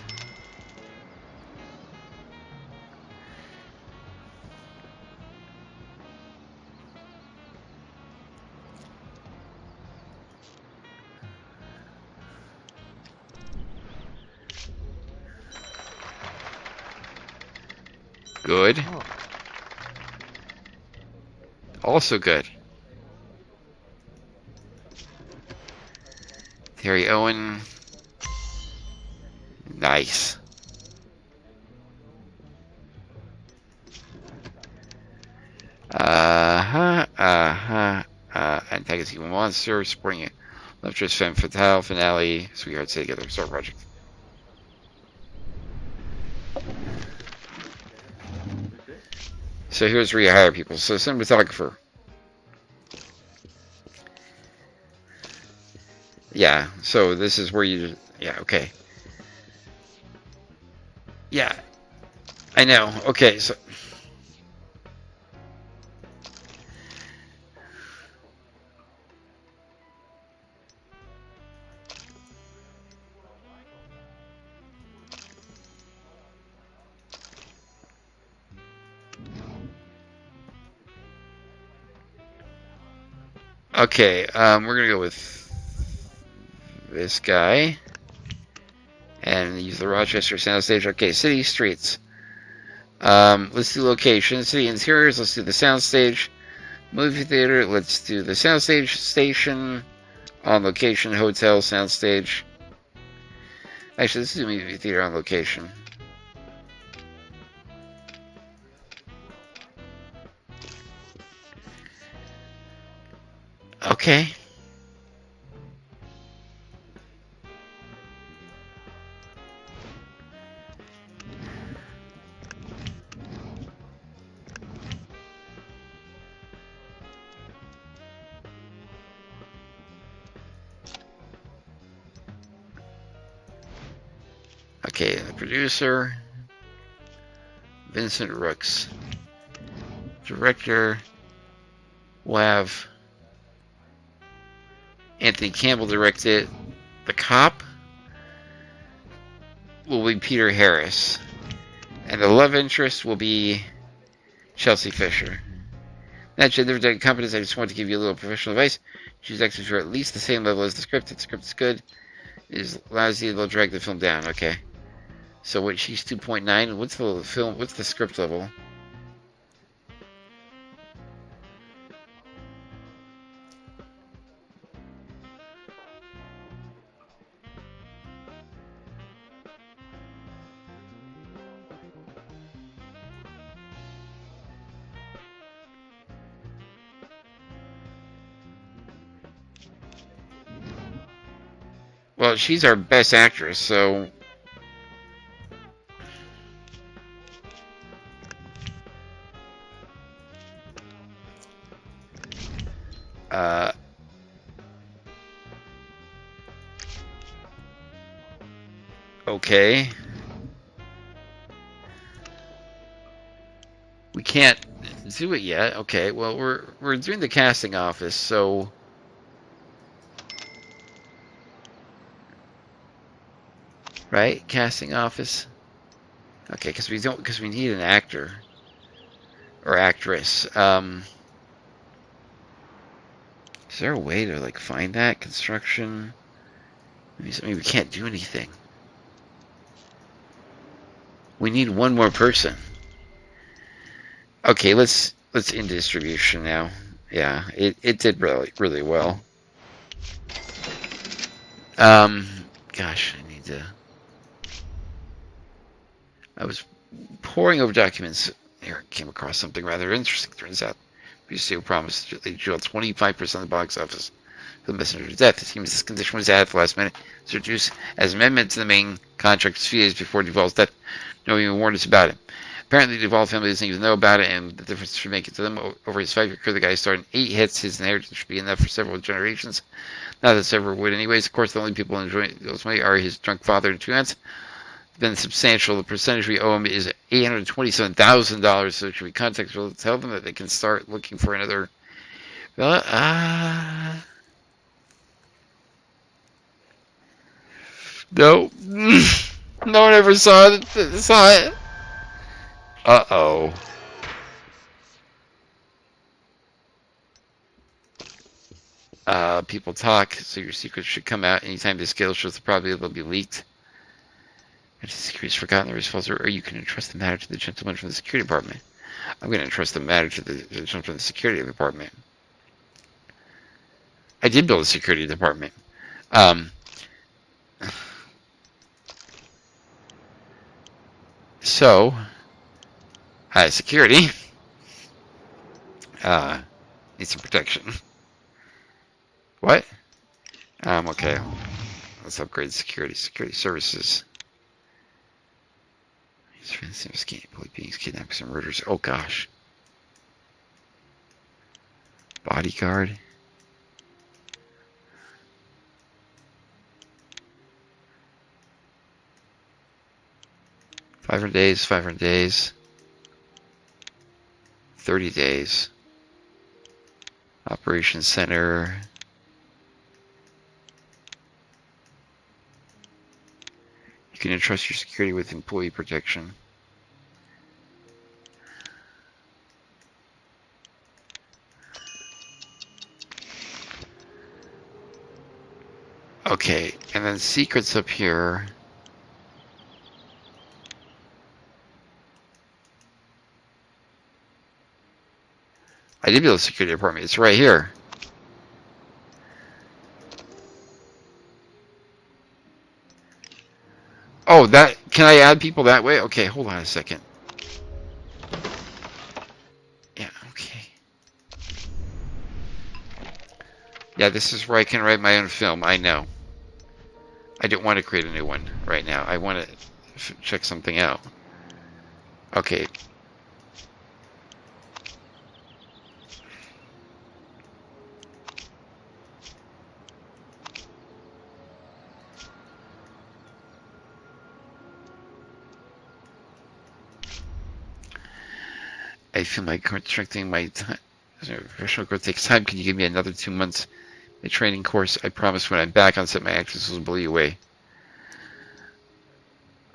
Good. Also good. Terry Owen. Nice. Antagonist Evil Monster, Spring, Love Femme Fatale, Finale, Sweetheart Stay Together, Star Project. So here's where you hire people. So cinematographer. Yeah, so this is where you... Yeah, okay. Yeah, I know. Okay, so... Okay, we're gonna go with this guy. And use the Rochester soundstage. Okay, city streets. Let's do location. City interiors, let's do the soundstage. Movie theater, let's do the soundstage. Station, on location, hotel, soundstage. Actually, let's do movie theater on location. Okay. Okay, the producer, Vincent Rooks. Director, we'll have Anthony Campbell direct it. The cop will be Peter Harris. And the love interest will be Chelsea Fisher. Naturally, never done competence. I just want to give you a little professional advice. Choose extras for at least the same level as the script. If the script is good, it is lousy, they'll drag the film down. Okay. So what? She's 2.9. What's the film? What's the script level? Well, she's our best actress, so... Okay. We can't do it yet. Okay, well, we're doing the casting office, so... Right? Casting office? Okay, because we need an actor. Or actress. Is there a way to, like, find that? Construction? Maybe we can't do anything. We need one more person. Okay, let's in distribution now. Yeah, it did really well. Gosh, I need to... I was poring over documents. Here, I came across something rather interesting. Turns out, BCO promised to draw 25% of the box office for the Messenger's death. It seems this condition was added at the last minute to reduce as amendment to the main contract's fees before Duvall's death. No one even warned us about it. Apparently, the Duvall family doesn't even know about it, and the difference should make it to them. Over his 5-year career, the guy started 8 hits. His inheritance should be enough for several generations. Not that several would anyways. Of course, the only people enjoying those money are his drunk father and 2 aunts. Been substantial. The percentage we owe him is $827,000. So should we contact them to tell them that they can start looking for another? No one ever saw it. Uh-oh. People talk, so your secrets should come out anytime the scale shows the probability they'll be leaked. If the secret's forgotten, the risk falls, or you can entrust the matter to the gentleman from the security department. I'm going to entrust the matter to the gentleman from the security department. I did build a security department. So, security. Needs some protection. What? Okay. Let's upgrade security. Security services. Beings, kidnappings, and murders. Oh gosh. Bodyguard. $500 days, 500 days. 30 days. Operations Center. You can entrust your security with employee protection. Okay, and then secrets up here. I did build a security department. It's right here. Oh, that... Can I add people that way? Okay, hold on a second. Yeah, okay. Yeah, this is where I can write my own film. I know. I don't want to create a new one right now. I want to check something out. Okay. I feel like constructing my time. Professional growth takes time. Can you give me another 2 months? A training course. I promise when I'm back on set, my actresses will blow you away.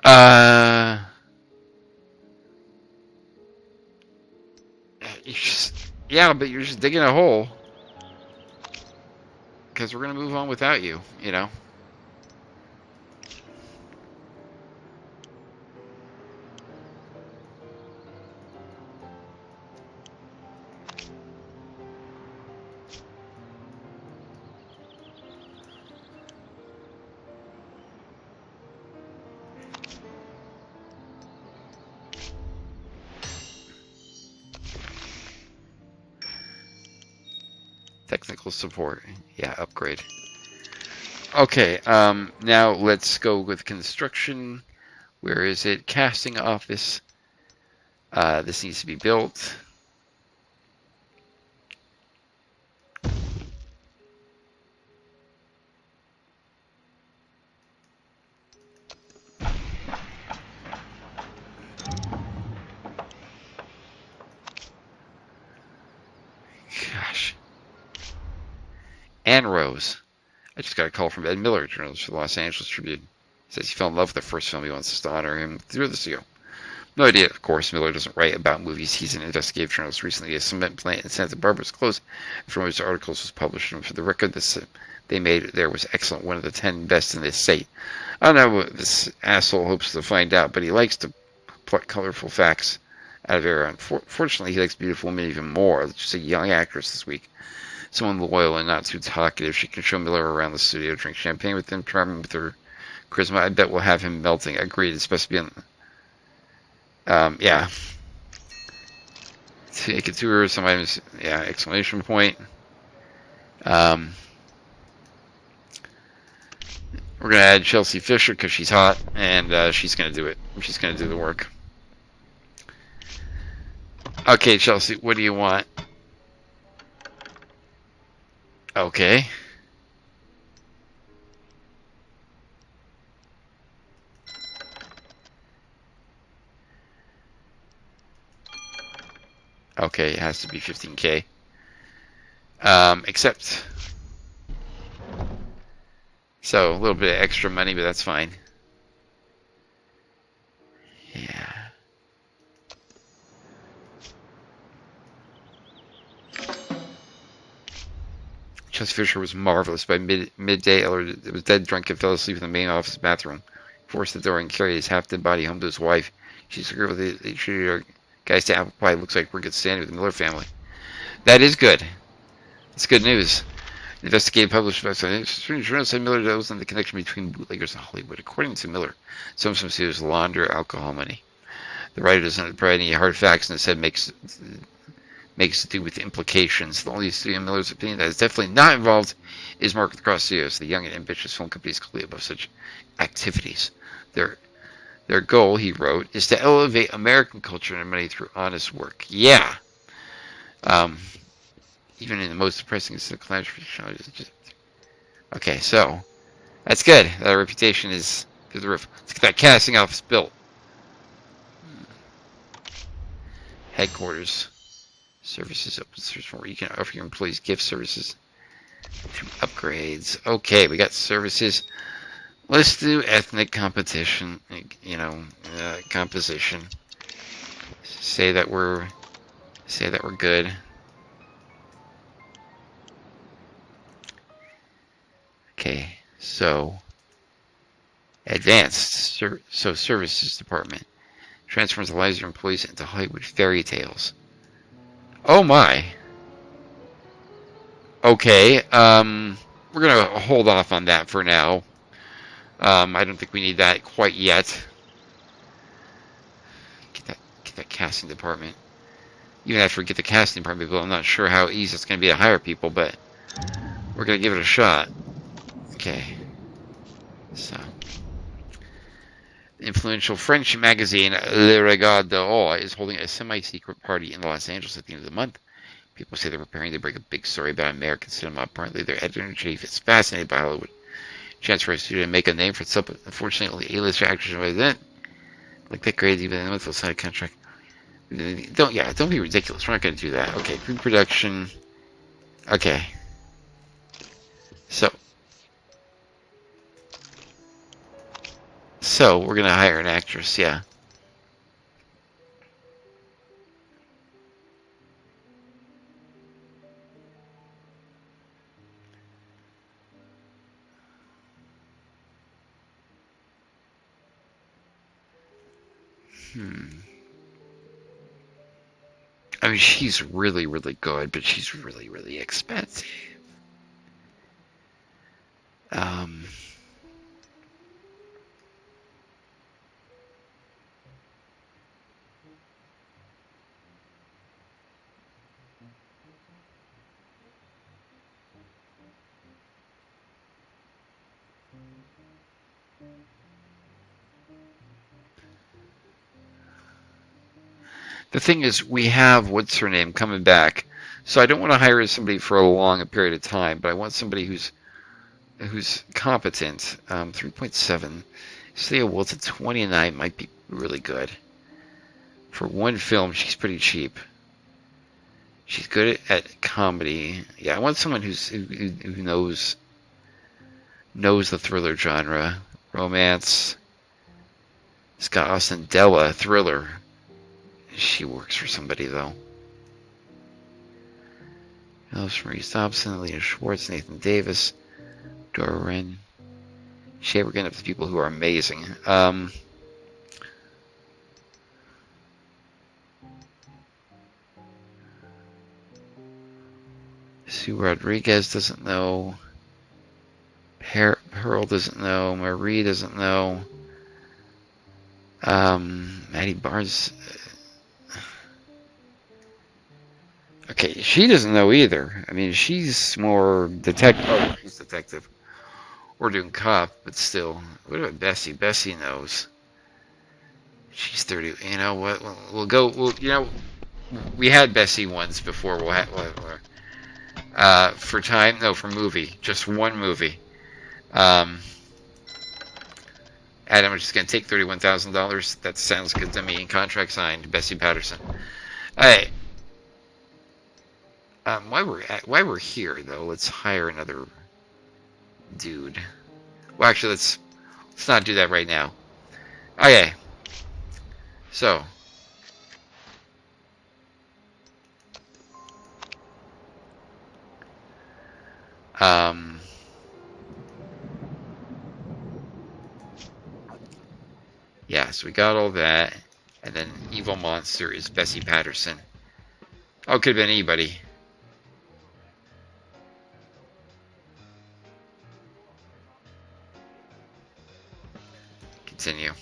Yeah, but you're just digging a hole. Because we're going to move on without you, you know. Technical support. Yeah, upgrade. Okay, now let's go with construction. Where is it? Casting office. This needs to be built. Gosh. Ann Rose. I just got a call from Ed Miller, journalist for the Los Angeles Tribune. He says he fell in love with the first film. He wants us to honor him through this year. No idea, of course. Miller doesn't write about movies. He's an investigative journalist. Recently, a cement plant in Santa Barbara was closed, from which articles was published. And for the record, this they made there was excellent. One of the 10 best in this state. I don't know what this asshole hopes to find out, but he likes to pluck colorful facts out of air. Unfortunately, he likes beautiful women even more. Just a young actress this week. Someone loyal and not too talkative. She can show Miller around the studio, drink champagne with him, charming with her charisma. I bet we'll have him melting. Agreed. It's supposed to be on. Yeah. Take it to her. Some items. Yeah. Exclamation point. We're gonna add Chelsea Fisher because she's hot and she's gonna do it. She's gonna do the work. Okay, Chelsea. What do you want? Okay. Okay, it has to be 15K. Except, so a little bit of extra money, but that's fine. Yeah. Chelsea Fisher was marvelous. By midday, Ellard was dead drunk and fell asleep in the main office bathroom. Forced the door and carried his half-dead body home to his wife. She's a girl they treated our guys to apple pie. Looks like we're good standing with the Miller family. That is good. It's good news. Investigative published by journalist said Miller knows the connection between bootleggers and Hollywood. According to Miller, some CEOs launder alcohol money. The writer doesn't provide any hard facts, and instead makes to do with implications. The only studio in Miller's opinion that is definitely not involved is Market Cross Studios, the young and ambitious film companies clearly above such activities. Their goal, he wrote, is to elevate American culture and money through honest work. Yeah. Even in the most depressing just okay, so that's good. That reputation is through the roof. Let's get that casting office built. Headquarters. Services open source where you can offer your employees gift services to upgrades. Okay, we got services. Let's do ethnic competition. Composition. Say that we're good. Okay, so advanced. So services department transforms the lives of your employees into Hollywood fairy tales. Oh my. Okay, we're gonna hold off on that for now. I don't think we need that quite yet. Get that casting department. Even after we get the casting department people, I'm not sure how easy it's gonna be to hire people, but we're gonna give it a shot. Okay. So, the influential French magazine Le Regard d'Or is holding a semi-secret party in Los Angeles at the end of the month. People say they're preparing to break a big story about American cinema. Apparently, their editor-in-chief is fascinated by Hollywood. Chance for a studio to make a name for itself, but unfortunately, only A-list actors are that. Like that crazy, but then they'll sign a contract. Don't be ridiculous. We're not going to do that. Okay, pre-production. Okay. So we're going to hire an actress, yeah. I mean, she's really, really good, but she's really, really expensive. The thing is, we have what's her name coming back, so I don't want to hire somebody for a long period of time, but I want somebody who's competent. 3.7. Celia Waltz at 29 might be really good. For one film, she's pretty cheap. She's good at comedy. Yeah, I want someone who knows the thriller genre. Romance. Scott Austin, Della, thriller. She works for somebody, though. Alice Marie Dobson, Leah Schwartz, Nathan Davis, Dora Wren. Shea, we're getting up to people who are amazing. Sue Rodriguez doesn't know. Pearl doesn't know. Marie doesn't know. Maddie Barnes. Okay, she doesn't know either. I mean, she's more detective. Oh, she's detective. We're doing cop, but still. What about Bessie? Bessie knows. She's 30. You know what? We'll go. You know, we had Bessie once before. We'll have. For time? No, for movie. Just one movie. Adam, I'm just going to take $31,000. That sounds good to me. Contract signed. Bessie Patterson. Alright. Why we're here, though, let's hire another dude. Well, actually, let's not do that right now. Okay. So. Yeah, so we got all that. And then Evil Monster is Bessie Patterson. Oh, it could have been anybody. Continue.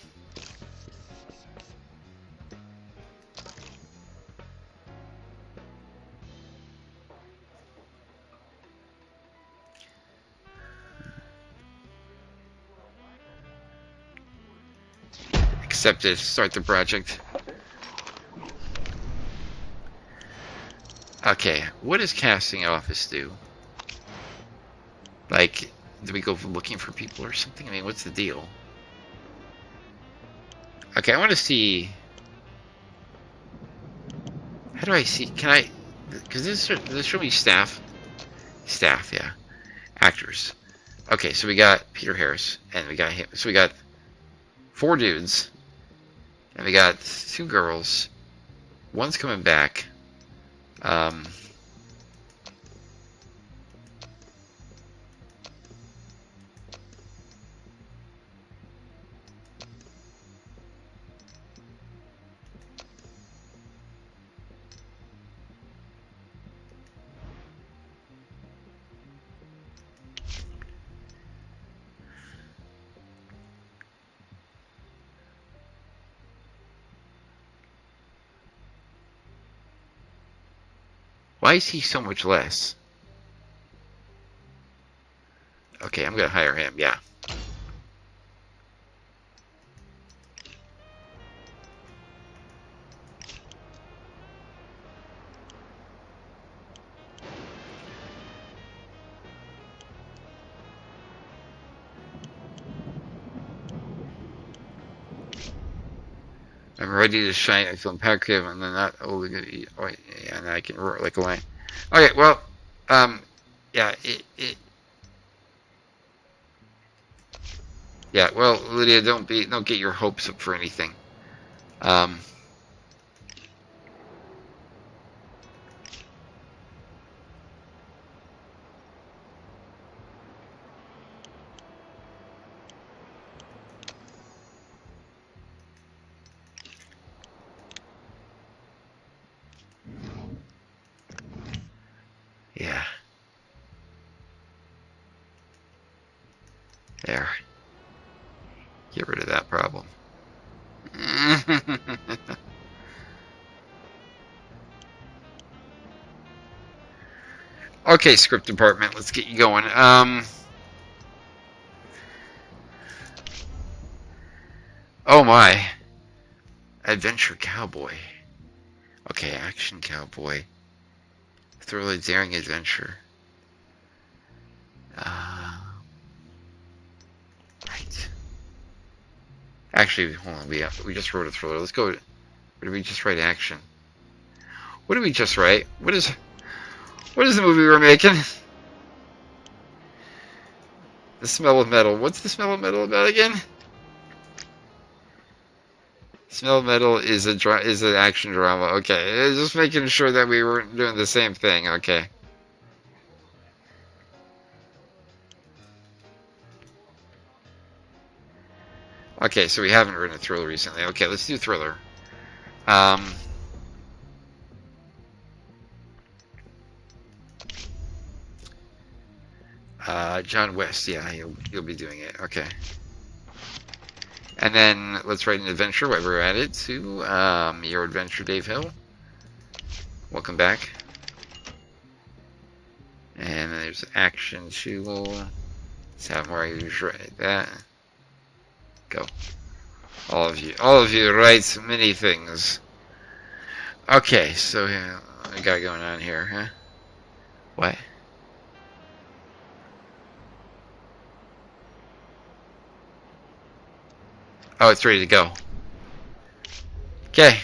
Accepted. Start the project. Okay, what does casting office do? Like, do we go looking for people or something? I mean, what's the deal? Okay, I want to see... How do I see... Can I... Because does this show me staff? Staff, yeah. Actors. Okay, so we got Peter Harris, and we got him. So we got 4 dudes, and we got 2 girls. One's coming back. Why is he so much less? Okay, I'm gonna hire him, yeah. I'm ready to shine. I feel imperative, and then not only gonna eat. Oh, yeah, and I can roar like a lion. Okay, well, yeah, yeah. Well, Lydia, don't get your hopes up for anything. Yeah. There. Get rid of that problem. Okay, script department, let's get you going. Oh my. Adventure Cowboy. Okay, action cowboy. Thriller, daring adventure. Right. Actually, hold on. We just wrote a thriller. Let's go. What did we just write? Action. What did we just write? What is the movie we're making? The Smell of Metal. What's The Smell of Metal about again? Smell of Metal is an action drama. Okay, just making sure that we weren't doing the same thing. Okay. Okay, so we haven't written a thriller recently. Okay, let's do thriller. John West. Yeah, he'll be doing it. Okay. And then let's write an adventure while we're at it to Your Adventure, Dave Hill. Welcome back. And then there's action to let's have more usual write that. Go. All of you write many things. Okay, so I got going on here, huh? What? Oh, it's ready to go. Okay.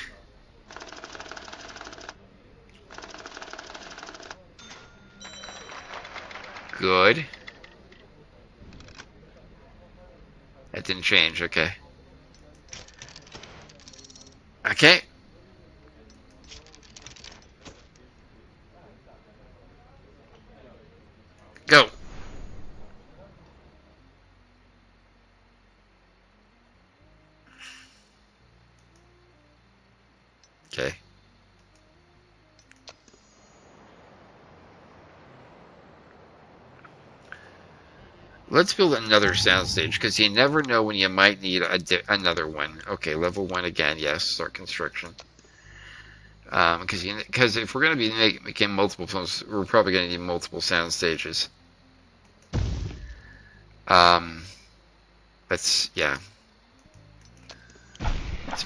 Good. That didn't change, okay. Okay. Go. Okay. Let's build another soundstage, because you never know when you might need another one. Okay, level 1 again, yes, start construction. Because if we're going to be making multiple films, we're probably going to need multiple sound stages. Let's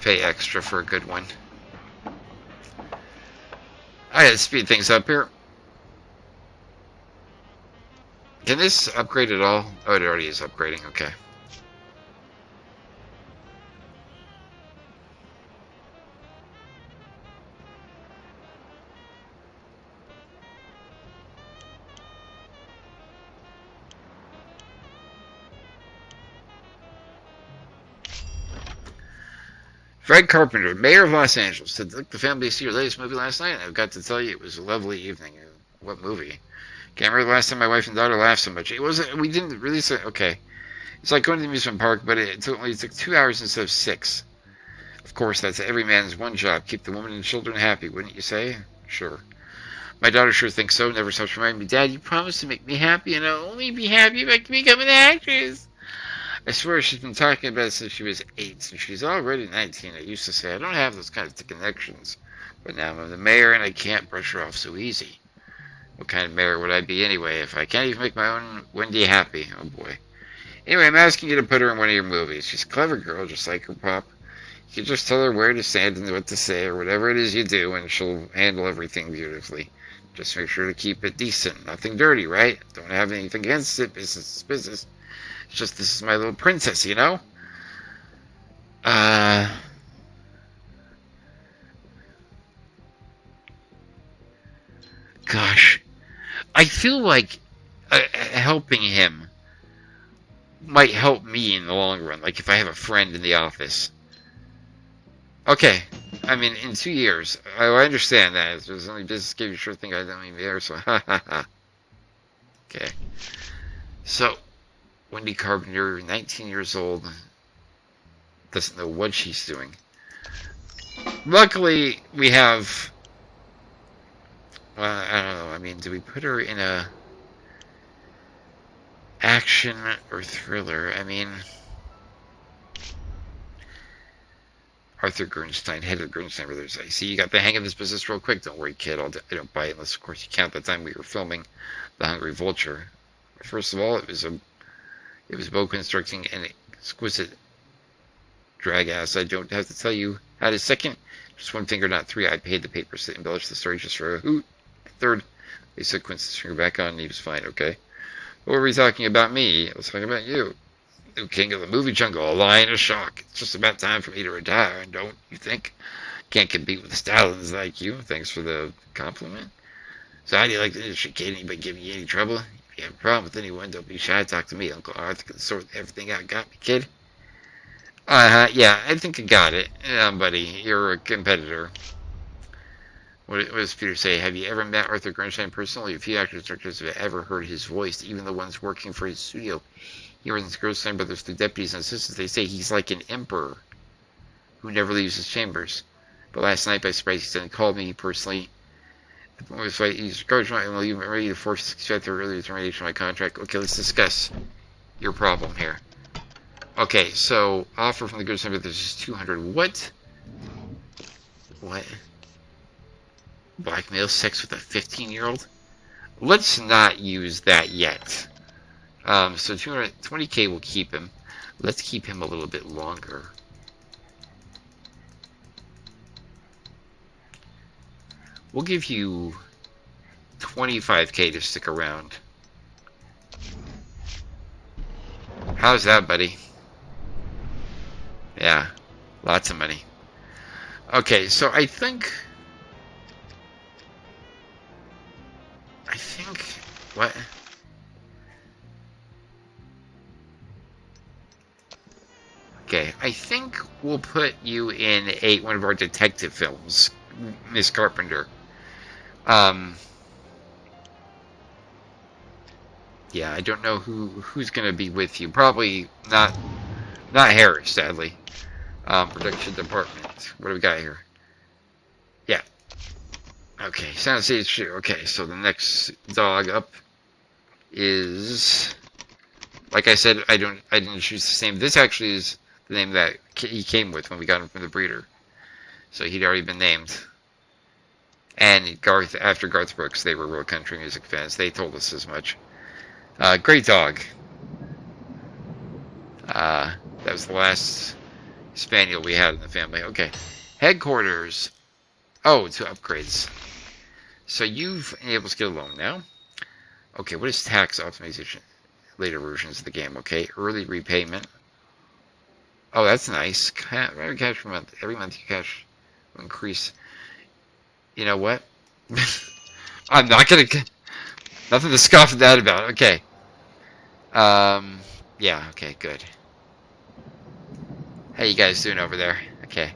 pay extra for a good one. I gotta speed things up here. Can this upgrade at all? Oh, it already is upgrading, okay. Fred Carpenter, mayor of Los Angeles, said, "Took the family to see your latest movie last night, and I've got to tell you, it was a lovely evening." What movie? Can't remember the last time my wife and daughter laughed so much. It wasn't. We didn't really say. Okay, it's like going to the amusement park, but it only took 2 hours instead of 6. Of course, that's every man's one job: keep the woman and children happy, wouldn't you say? Sure. My daughter sure thinks so. Never stops reminding me, "Dad, you promised to make me happy, and I'll only be happy if I can become an actress." I swear she's been talking about it since she was 8, and she's already 19. I used to say I don't have those kind of connections, but now I'm the mayor and I can't brush her off so easy. What kind of mayor would I be anyway if I can't even make my own Wendy happy? Oh boy. Anyway, I'm asking you to put her in one of your movies. She's a clever girl, just like her pop. You can just tell her where to stand and what to say, or whatever it is you do, and she'll handle everything beautifully. Just make sure to keep it decent. Nothing dirty, right? Don't have anything against it. Business is business. It's just, this is my little princess, you know? Gosh. I feel like helping him might help me in the long run. Like if I have a friend in the office. Okay. I mean, in 2 years. I understand that. If there's only business, give you sure think I don't even be there, so ha ha ha. Okay. So, Wendy Carpenter, 19 years old, doesn't know what she's doing. Luckily, we have... Well, I don't know. I mean, do we put her in a action or thriller? I mean, Arthur Gernstein, head of the Gernstein Brothers. I see you got the hang of this business real quick. Don't worry, kid. I don't buy it unless, of course, you count the time we were filming The Hungry Vulture. First of all, it was bow constructing an exquisite drag ass. I don't have to tell you how to second Just one finger, not three. I paid the papers to embellish the story just for a hoot. Third, they said Quincy's finger back on and he was fine, okay? What were we talking about me? I was talking about you. New king of the movie jungle, a lion of shock. It's just about time for me to retire, and don't you think? Can't compete with stallions like you. Thanks for the compliment. So how do you like the industry, kid? Anybody giving you any trouble? If you have a problem with anyone, don't be shy. Talk to me. Uncle Arthur can sort everything out. Got me, kid? Yeah, I think I got it. Buddy, you're a competitor. What does Peter say? Have you ever met Arthur Grinstein personally? Few actors directors have ever heard his voice, even the ones working for his studio. He runs Grinstein Brothers through deputies and assistants. They say he's like an emperor who never leaves his chambers. But last night, by surprise, he suddenly called me personally. He's encouraged my ready to force the early termination of my contract. Okay, let's discuss your problem here. Okay, so offer from the Grinstein Brothers is 200. What? What? Blackmail sex with a 15-year-old? Let's not use that yet. So 220K will keep him. Let's keep him a little bit longer. We'll give you 25K to stick around. How's that, buddy? Yeah, lots of money. Okay, so I think... What? Okay, I think we'll put you in one of our detective films, Miss Carpenter. Yeah, I don't know who's gonna be with you. Probably not Harris, sadly. Production department. What do we got here? Yeah. Okay, Sound Stage 2. Okay, so the next dog up is, like I said, I didn't choose the name. This actually is the name that he came with when we got him from the breeder. So he'd already been named. And after Garth Brooks, they were real country music fans. They told us as much. Great dog. That was the last spaniel we had in the family. Okay. Headquarters. Oh, 2 upgrades. So you've been able to get a loan now. Okay, what is tax optimization? Later versions of the game, okay. Early repayment. Oh, that's nice. Cash per month. Every month you cash will increase. You know what? I'm not gonna... Nothing to scoff at that about. Okay. Yeah, okay, good. How you guys doing over there? Okay.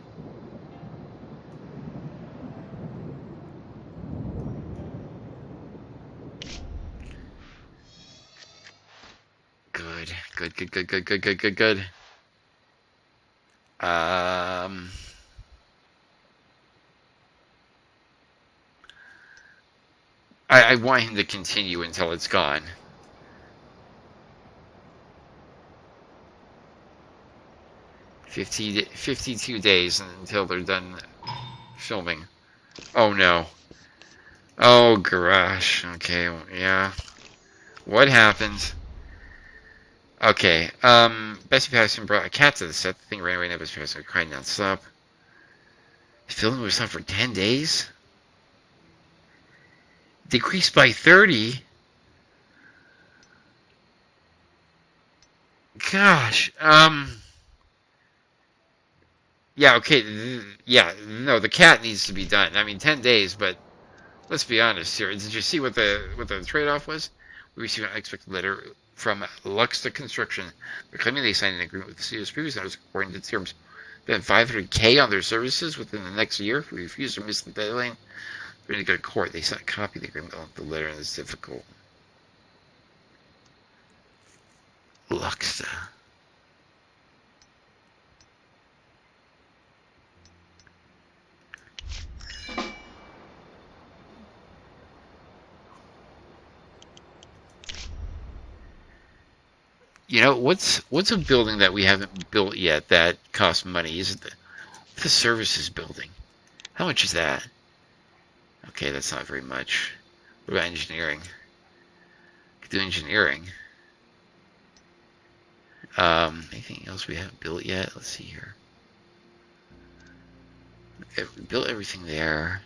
Good. I want him to continue until it's gone. $52 days until they're done filming. Oh no. Oh gosh. Okay, yeah. What happened? Okay, Bessie Patterson brought a cat to the set. The thing ran away, and Bessie Patterson crying non-stop. Filming was on for 10 days? Decreased by 30? Gosh, yeah, okay, yeah, no, the cat needs to be done. I mean, 10 days, but let's be honest here. Did you see what the trade-off was? We received an unexpected letter from Luxta Construction. They're claiming they signed an agreement with the studio's previous owners according to the terms. Spend $500K on their services within the next year. If we refuse or miss the deadline, they're going to go to court. They sent a copy of the agreement on the letter, and it's difficult. Luxta. You know, what's a building that we haven't built yet that costs money? Is it the services building? How much is that? Okay, that's not very much. What about engineering? Could do engineering. Anything else we haven't built yet? Let's see here. We built everything there.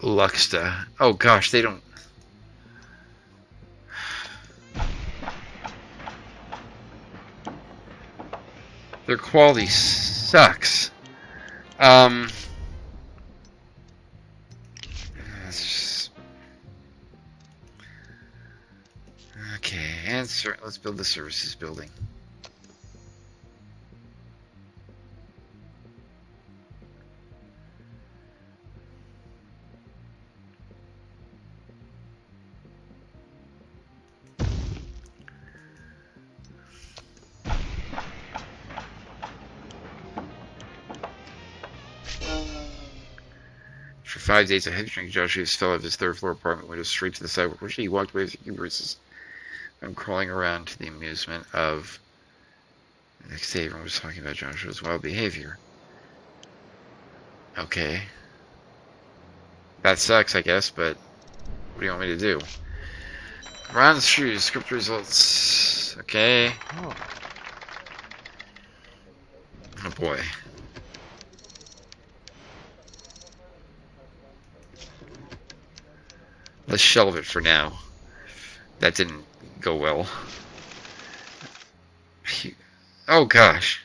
Luxta. Oh gosh, they don't. Their quality sucks. Just... Okay, answer. Let's build the services building. For 5 days, a heavy drink Joshua fell out of his third floor apartment window straight to the sidewalk. Where he walked away with verses. I'm crawling around to the amusement of... The next day, everyone was talking about Joshua's wild behavior. Okay. That sucks, I guess, but what do you want me to do? Ron's shoes, script results. Okay. Oh boy. Let's shelve it for now. That didn't go well. Oh gosh.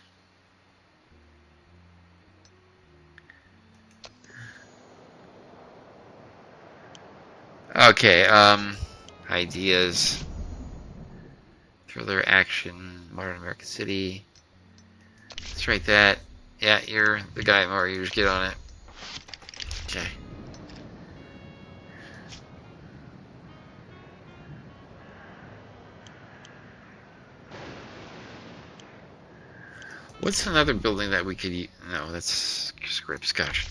Okay, ideas. Thriller, action, modern American City. Let's write that. Yeah, you're the guy, Mario. Just get on it. Okay. What's another building that we could... No, that's scripts. Gosh.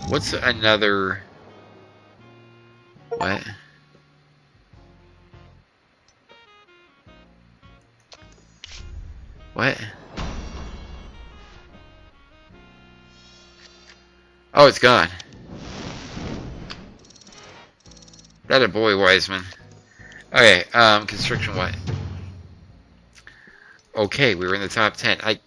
What's another... What? What? Oh, it's gone. That a boy, Wiseman. Okay, construction what? Okay, we were in the top 10.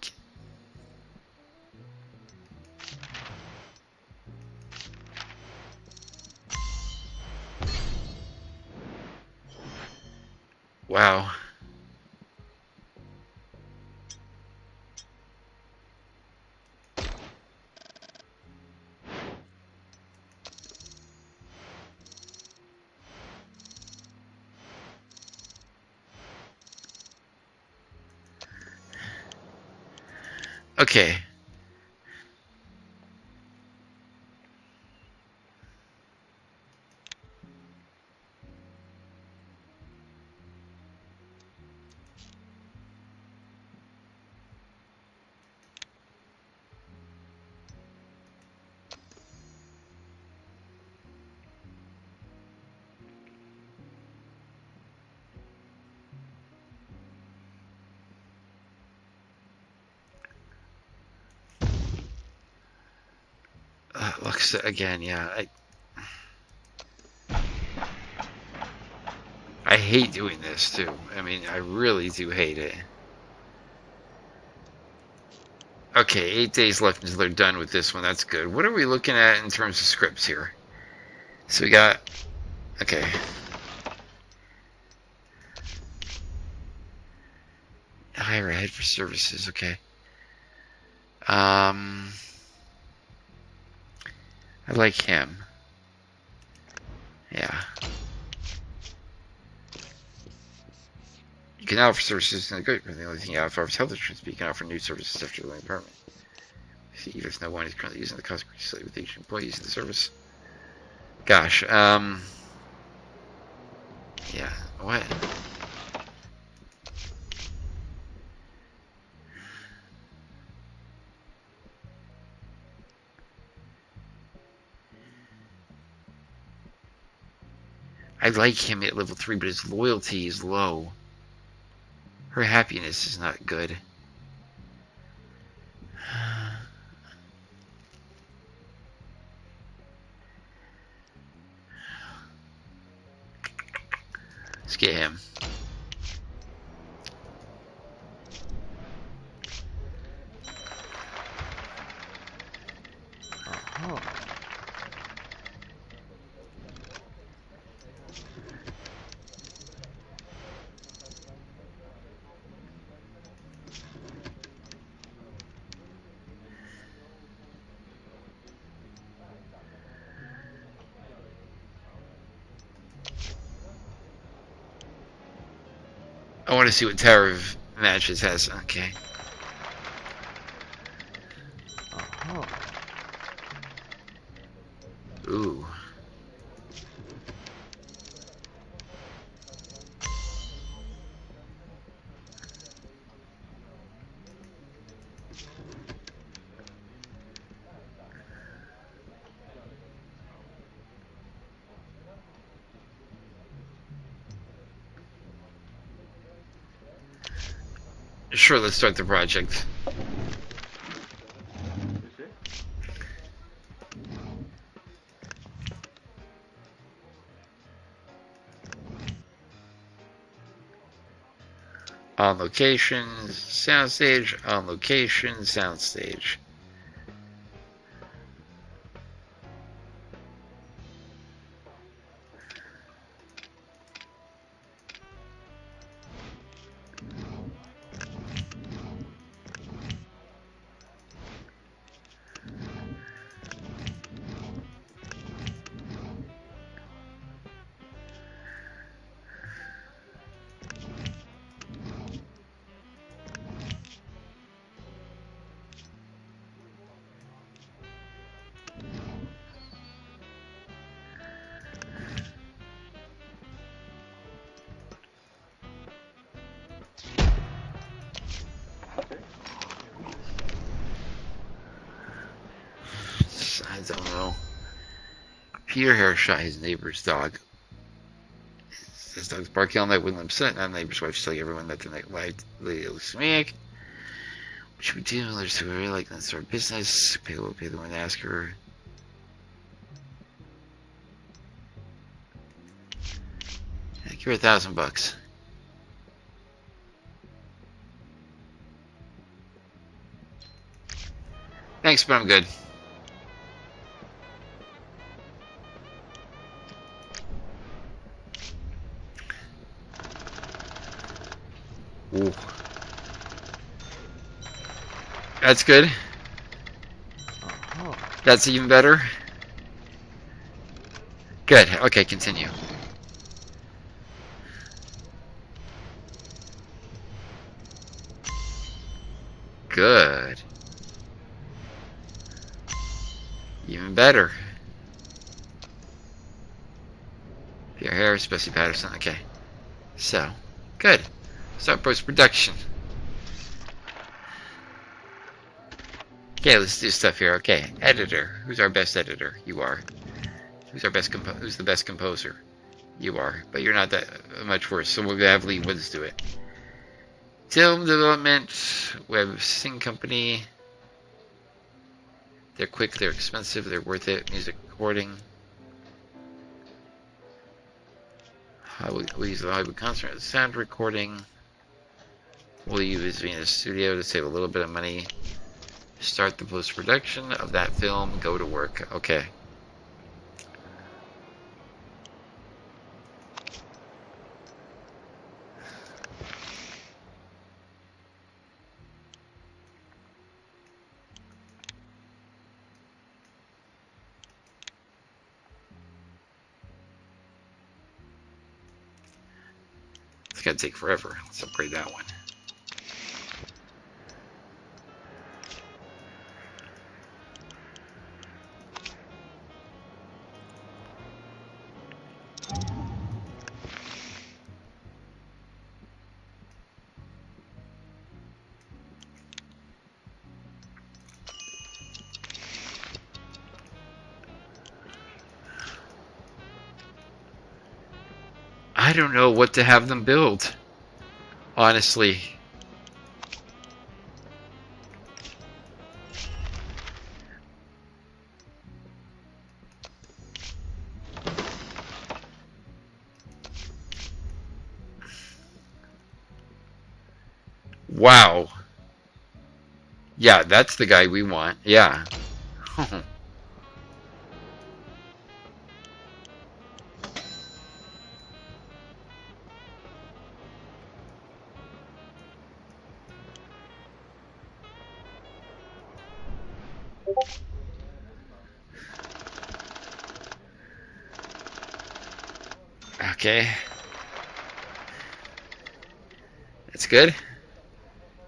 Wow. Okay. Looks again, yeah. I hate doing this too. I mean, I really do hate it. Okay, 8 days left until they're done with this one. That's good. What are we looking at in terms of scripts here? So we got... Okay. Hire ahead for services. Okay. I like him. Yeah. You can offer services in the good. The only thing you offer is health insurance, but you can offer new services after the apartment. See, even if no one is currently using the cost slightly with each employee using the service. Gosh, yeah, what? I like him at level 3, but his loyalty is low. Her happiness is not good. Let's get him. I want to see what Tower of Matches has. Okay. Ooh. Sure, let's start the project. On location, soundstage. On location, soundstage. I don't know. Peter Hare shot his neighbor's dog. His dog's barking all night, wouldn't let him sit. Now the neighbor's wife telling everyone that the night lady looks maniac. What should we do? Let's do really like let's start business. Pay the one to ask her. Yeah, give her $1,000. Thanks, but I'm good. Ooh. That's good. That's even better. Good. Okay, continue. Good. Even better. Pierre Harris, Bessie Patterson. Okay. So, good. Start post-production. Okay, let's do stuff here. Okay, editor. Who's our best editor? You are. Who's our best who's the best composer? You are. But you're not that much worse, so we'll have Lee Woods do it. Film development, web sing company. They're quick, they're expensive, they're worth it. Music recording. We use the Hollywood concert sound recording. We'll use Venus Studio to save a little bit of money. Start the post-production of that film. Go to work. Okay. It's gonna take forever. Let's upgrade that one. I don't know what to have them build, honestly. Wow. Yeah, that's the guy we want. Yeah. Okay. That's good.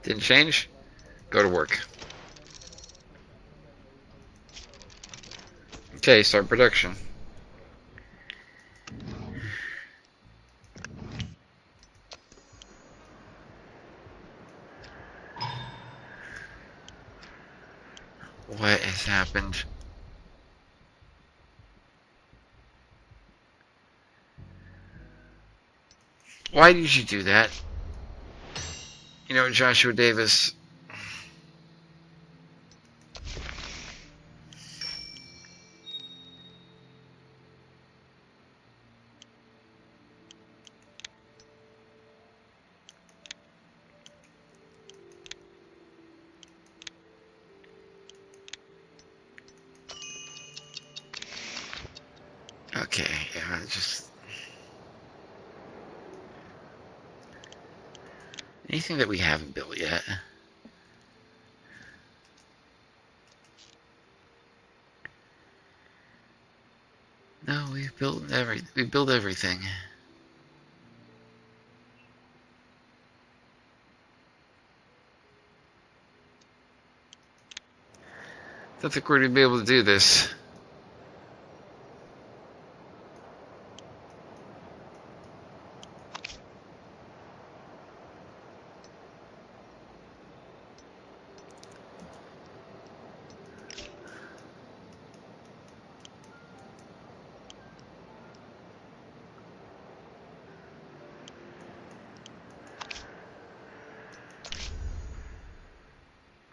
Didn't change. Go to work. Okay, start production. What has happened? Why did you do that? You know, Joshua Davis. Okay, yeah, just... anything that we haven't built yet. No, we built everything. I don't think we're going to be able to do this.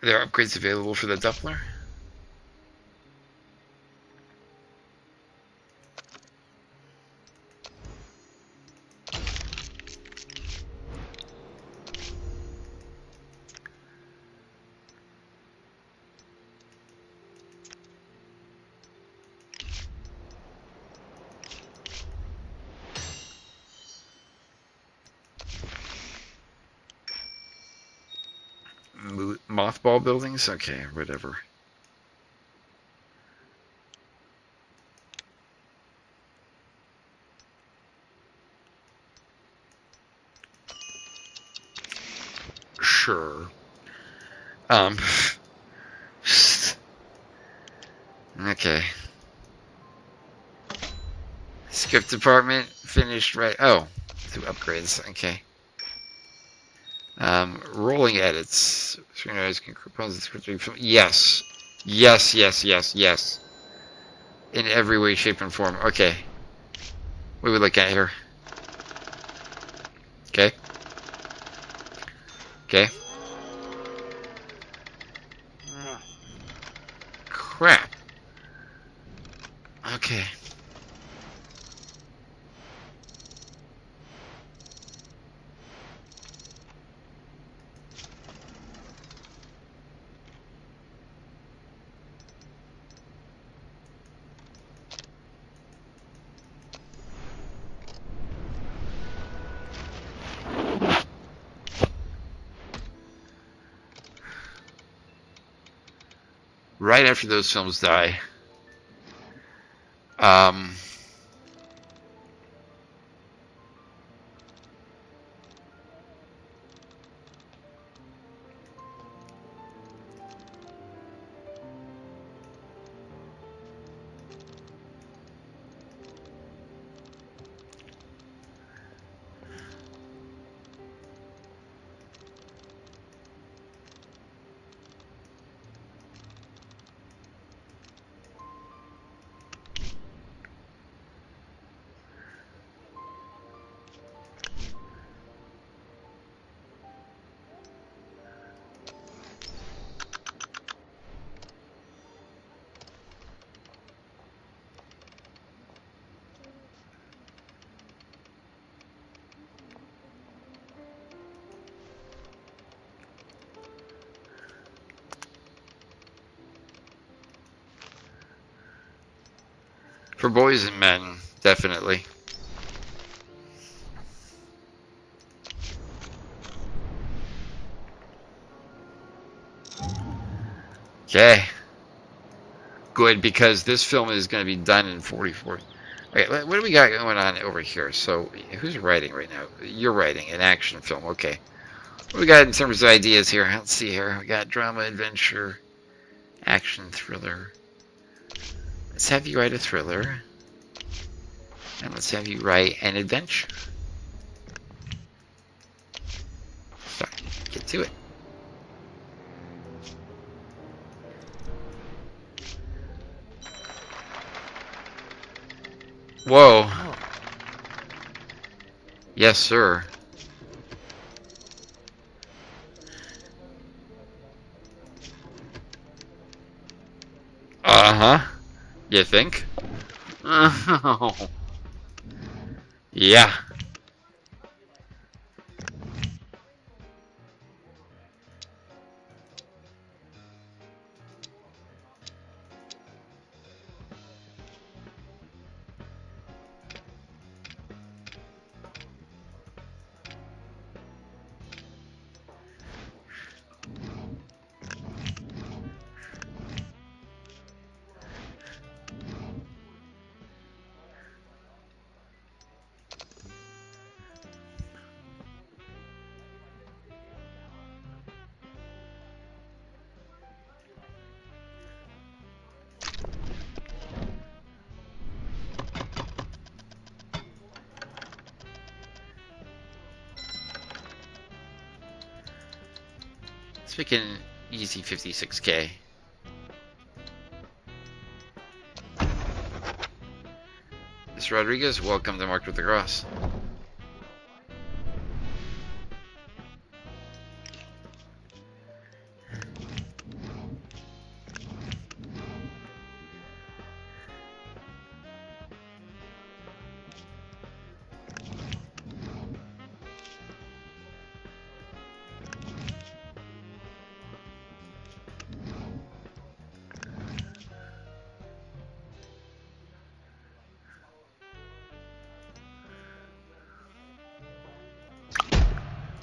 Are there upgrades available for the Doppler? Mothball buildings? Okay, whatever. Sure. Okay. Script department finished right. Oh, 2 upgrades. Okay. Rolling edits. Yes. Yes, yes, yes, yes. In every way, shape, and form. Okay. What do we look at here? Okay. Okay. Crap. Okay. Right after those films die. Um... For boys and men, definitely. Okay. Good, because this film is going to be done in 44. Okay, what do we got going on over here? So, who's writing right now? You're writing an action film. Okay. What do we got in terms of ideas here? Let's see here. We got drama, adventure, action, thriller. Let's have you write a thriller. And let's have you write an adventure. So, get to it. Whoa. Yes, sir. Uh-huh. You think? Oh. Yeah. Let's make an easy 56K. Miss Rodriguez, welcome to Marked with the Cross.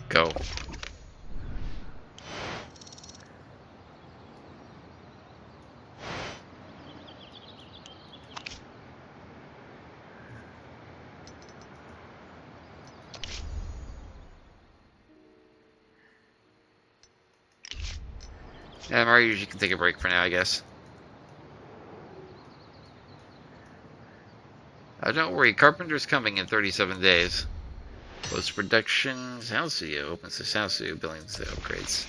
Go. Yeah, Mario, you can take a break for now, I guess. Don't worry, Carpenter's coming in 37 days. Post-production, Sound Studio opens the Sound Studio buildings to upgrades.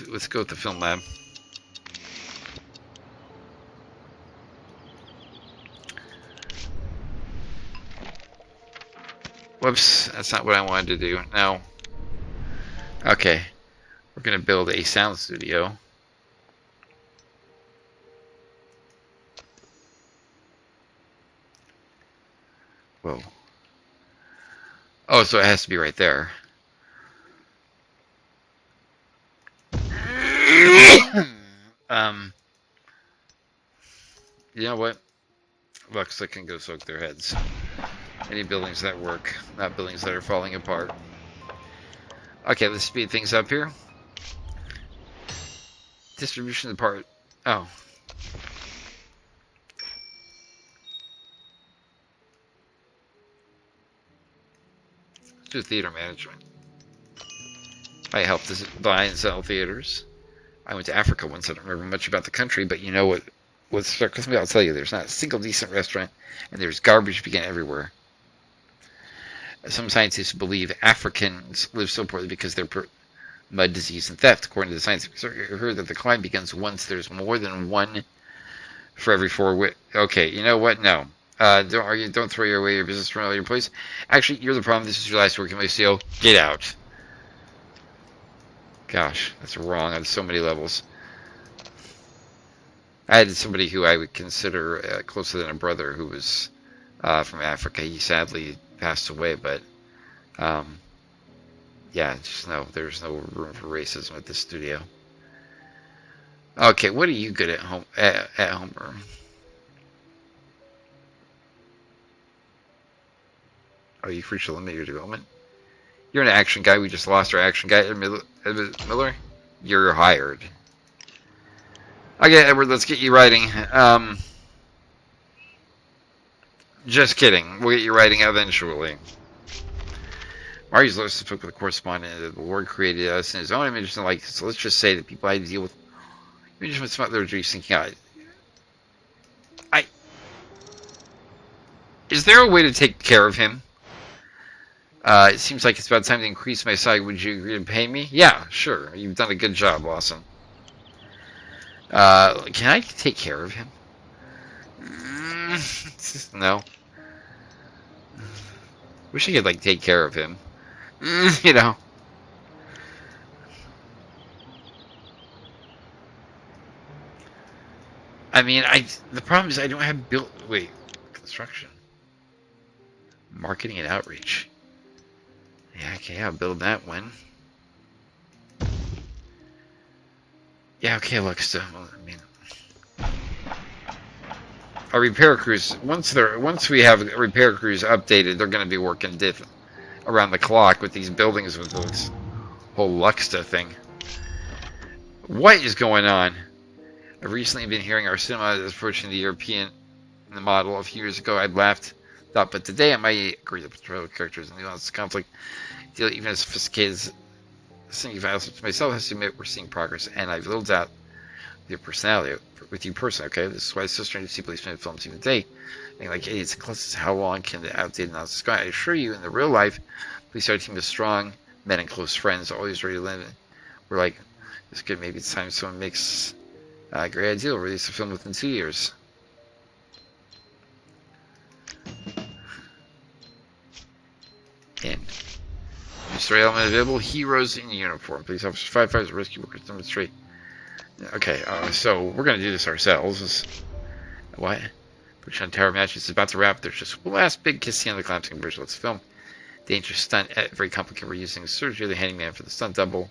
Let's go with the film lab. Whoops, that's not what I wanted to do. No. Okay. We're going to build a sound studio. Whoa. Oh, so it has to be right there. You know what? Lux can go soak their heads. Any buildings that work, not buildings that are falling apart. Okay, let's speed things up here. Distribution of the part. Oh. Let's do theater management. I help to buy and sell theaters. I went to Africa once. I don't remember much about the country, but you know what struck with me? I'll tell you, there's not a single decent restaurant, and there's garbage began everywhere. Some scientists believe Africans live so poorly because they're mud, disease, and theft. According to the science, I heard that the decline begins once there's more than one for every 4 Okay, you know what? No. Don't throw away your business from all your place. Actually, you're the problem. This is your last working place, CO. Get out. Gosh, that's wrong on so many levels. I had somebody who I would consider closer than a brother who was from Africa. He sadly passed away, but yeah, just no, there's no room for racism at this studio. Okay, what are you good at home at Homer? Are you free to limit your development? You're an action guy. We just lost our action guy, Miller. You're hired. Okay, Edward, let's get you writing. Just kidding. We'll get you writing eventually. Marty's Lewis spoke with a correspondent that the Lord created us in his own image and likeness. So let's just say that people had to deal with images with some other thinking, is there a way to take care of him? It seems like it's about time to increase my salary. Would you agree to pay me? Yeah, sure. You've done a good job, Lawson. Can I take care of him? No. Wish I could, like, take care of him. You know. I mean, the problem is I don't have construction. Marketing and outreach. Yeah, okay, I'll build that one. Yeah, okay, look, so, I mean, our repair crews, once we have repair crews updated, they're going to be working around the clock with these buildings with this whole Luxta thing. What is going on? I've recently been hearing our cinema is approaching the European model. A few years ago, I'd laughed, but today I might agree. The portrayal of characters and nuanced conflict, even as sophisticated as singing violence to myself, has to admit we're seeing progress, and I've little doubt your personality with you personally. Okay, this is why it's so strange to see policemen in films even today. Like idiots and clusters, how long can the outdated nonsense go? I assure you, in the real life, police are a team of strong men and close friends, always ready to lend. We're like, it's good. Maybe it's time someone makes a great idea. Release a film within 2 years. End. Story element available. Heroes in uniform. Police officers, firefighters, rescue workers demonstrate. Okay, so we're gonna do this ourselves. What? Push on tower match. It's about to wrap. There's just one last big kiss scene on the collapsing bridge. Let's film. Dangerous stunt. Very complicated. We're using Sergio the handyman for the stunt double.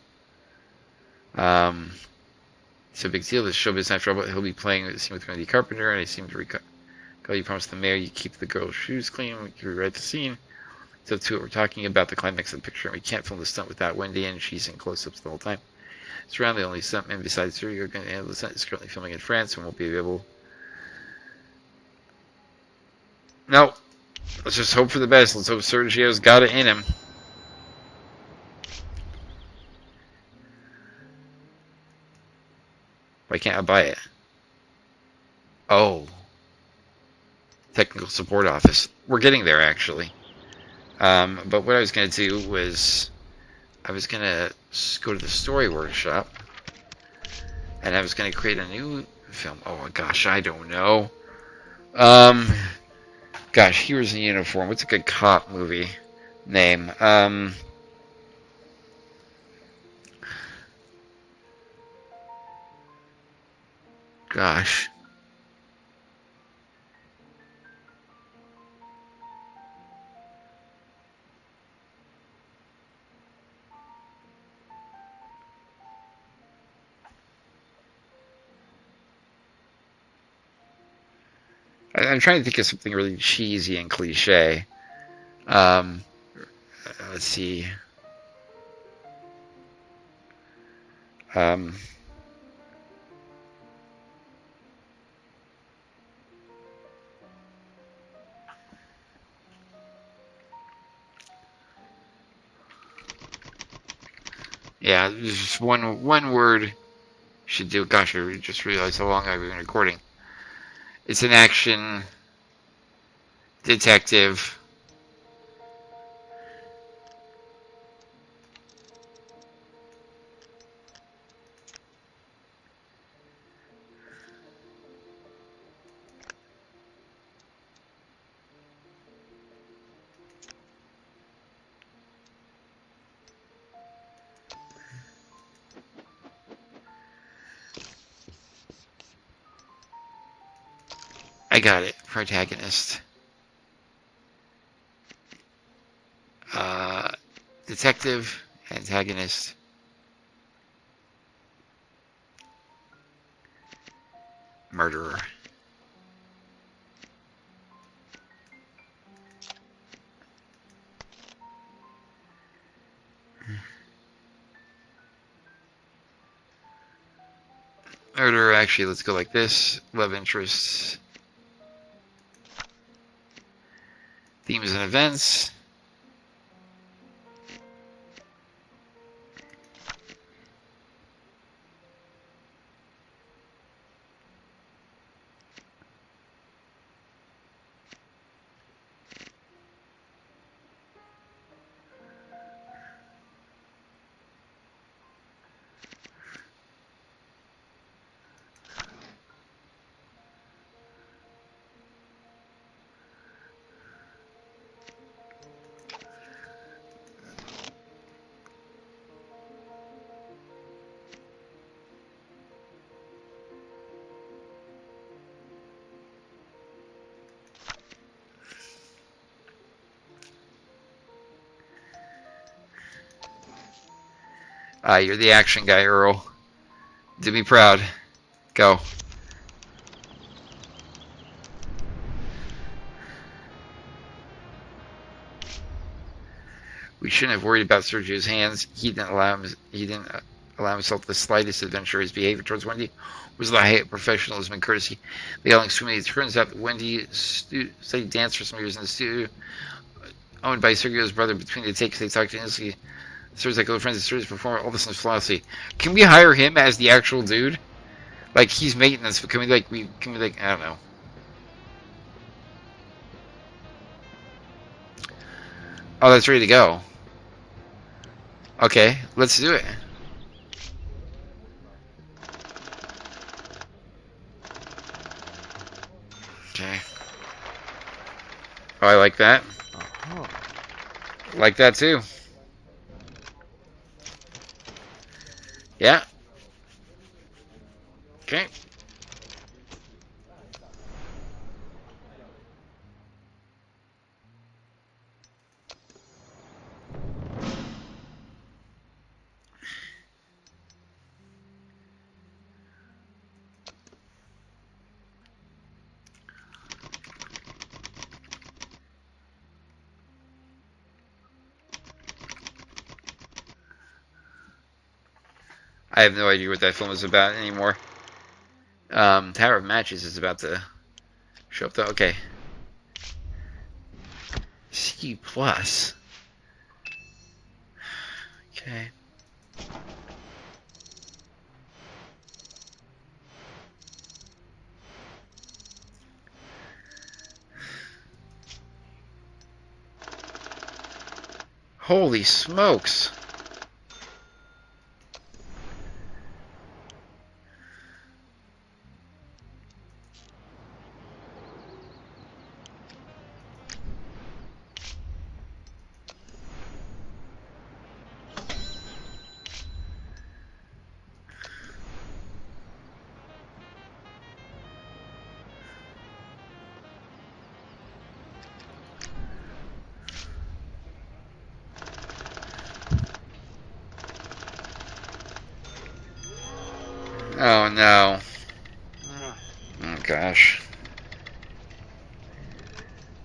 It's a big deal. This showbiz after all. He'll be playing the scene with Wendy Carpenter, and I seem to recall you promised the mayor you keep the girl's shoes clean. We can rewrite the scene. So to it, we're talking about the climax of the picture, and we can't film the stunt without Wendy, and she's in close-ups the whole time. It's around the only stuntman besides Sergio going to handle the stunt is currently filming in France and won't be available. No. Let's just hope for the best. Let's hope Sergio's got it in him. Why can't I buy it? Oh. Technical support office. We're getting there, actually. But what I was going to do was I was going to go to the story workshop and I was going to create a new film. Oh, gosh, I don't know. Gosh, Heroes in Uniform. What's a good cop movie name? Gosh. I'm trying to think of something really cheesy and cliche. Let's see. Yeah, just one word should do. Gosh, I just realized how long I've been recording. It's an action detective. I got it. Protagonist. Detective. Antagonist. Murderer. Murderer, actually, let's go like this. Love interests. Themes and events. You're the action guy, Earl. Do me proud. Go. We shouldn't have worried about Sergio's hands. He didn't allow himself the slightest adventure. His behavior towards Wendy was the height of professionalism and courtesy. They all extremely. It turns out that Wendy studied dance for some years in the studio owned by Sergio's brother. Between the takes, they talked endlessly. Serves like other friends and Sergio's performer. All this is flawlessly. Can we hire him as the actual dude? Like he's maintenance, but can we like I don't know. Oh, that's ready to go. Okay, let's do it. Okay. Oh, I like that. Like that too. Yeah. Okay. I have no idea what that film is about anymore. Tower of Matches is about to show up though. Okay. C plus. Okay. Holy smokes. Oh no. Oh gosh.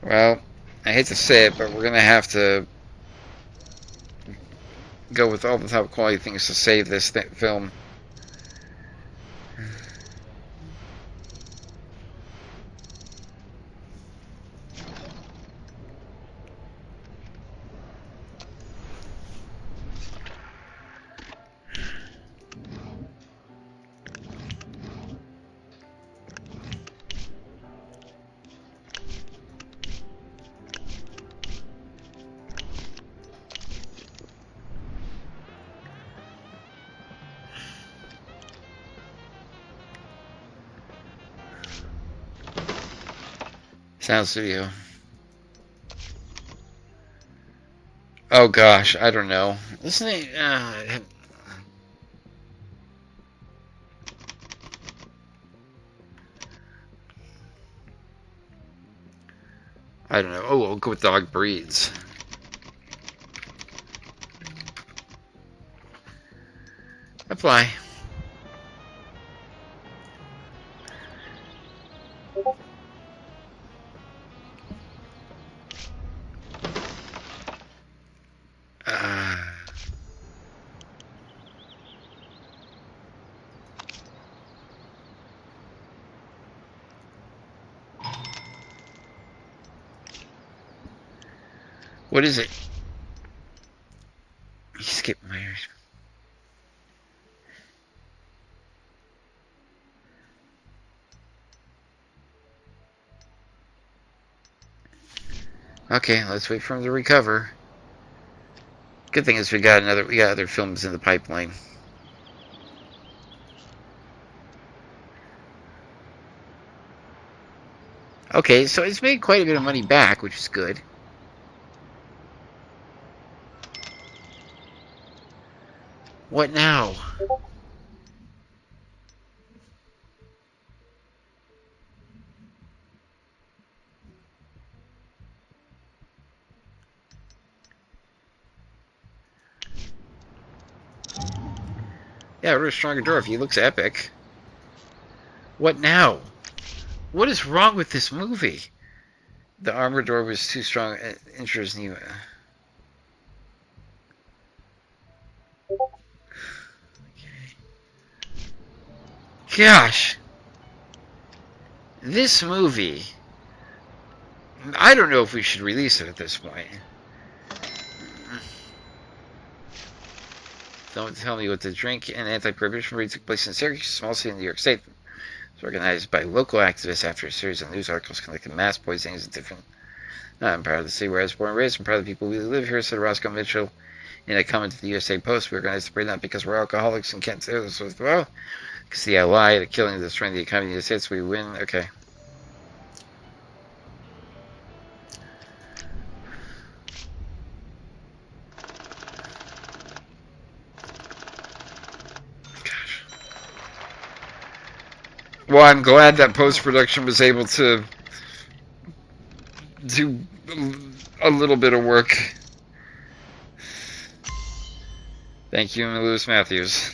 Well, I hate to say it, but we're gonna have to go with all the top quality things to save this film. Sound Studio. Oh gosh, I don't know. Listen, I don't know. Oh, we'll go with dog breeds. Apply. What is it? You skipped my ears. Okay, let's wait for him to recover. Good thing is we got other films in the pipeline. Okay, so it's made quite a bit of money back, which is good. What now? Yeah, we're a stronger dwarf. He looks epic. What now? What is wrong with this movie? The armored dwarf was too strong. Injures you. Gosh. This movie. I don't know if we should release it at this point. Don't tell me what to drink. An anti-prohibition raid took place in Syracuse, a small city in New York State. It was organized by local activists after a series of news articles connecting mass poisonings and different. I'm proud of the city where I was born and raised. I'm proud of the people who live here, said Roscoe Mitchell in a comment to the USA Post. We organized the parade not because we're alcoholics and can't say this with well, because the ally, the killing, destroying the economy of the United States, we win. Okay. Well, I'm glad that post-production was able to do a little bit of work. Thank you, Lewis Matthews.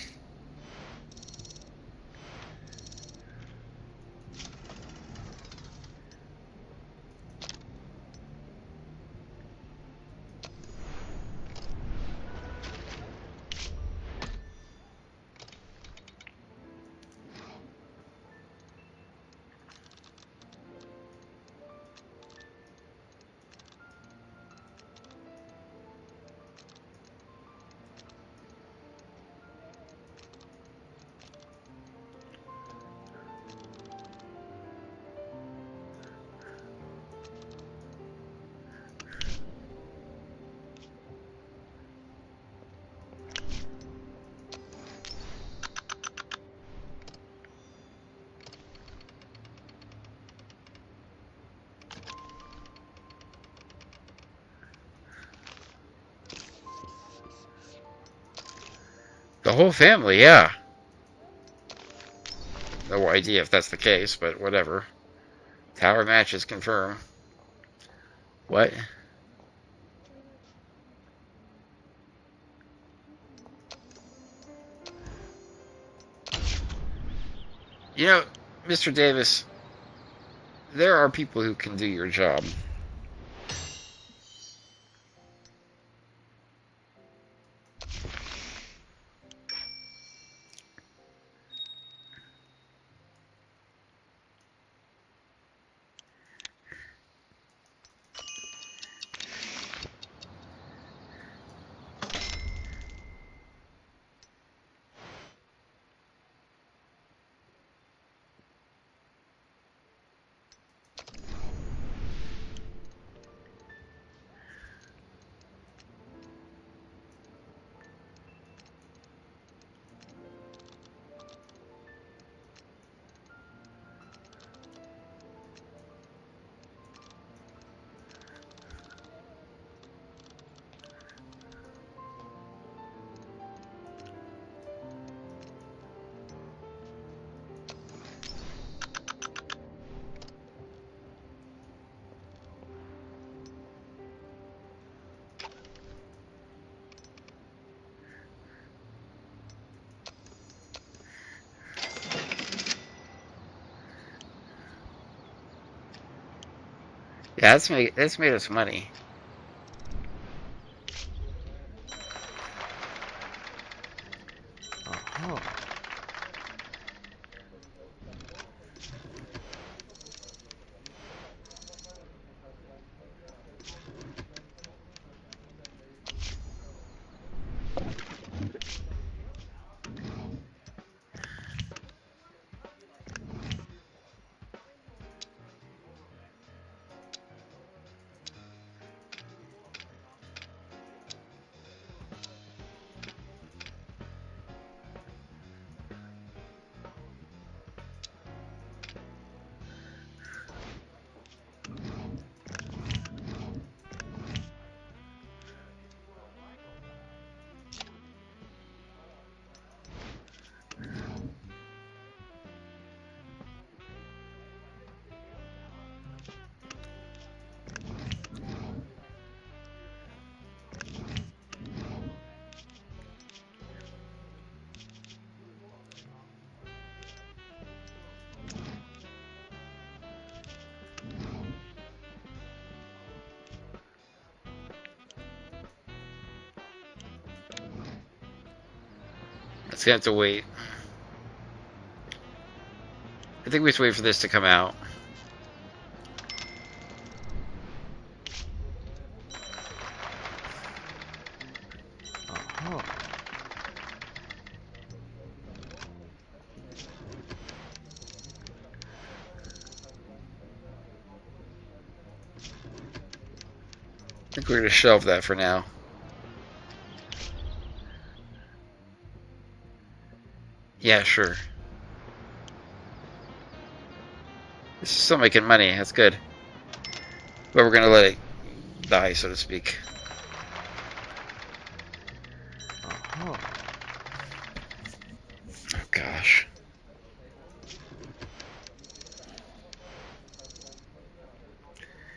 The whole family, yeah. No idea if that's the case, but whatever. Tower match is confirmed. What? You know, Mr. Davis, there are people who can do your job. Yeah, that's made us money. Uh-huh. It's gonna have to wait. I think we have to wait for this to come out. Uh-huh. I think we're gonna shelve that for now. Yeah, sure. This is still making money. That's good. But we're gonna let it die, so to speak. Uh-huh. Oh gosh.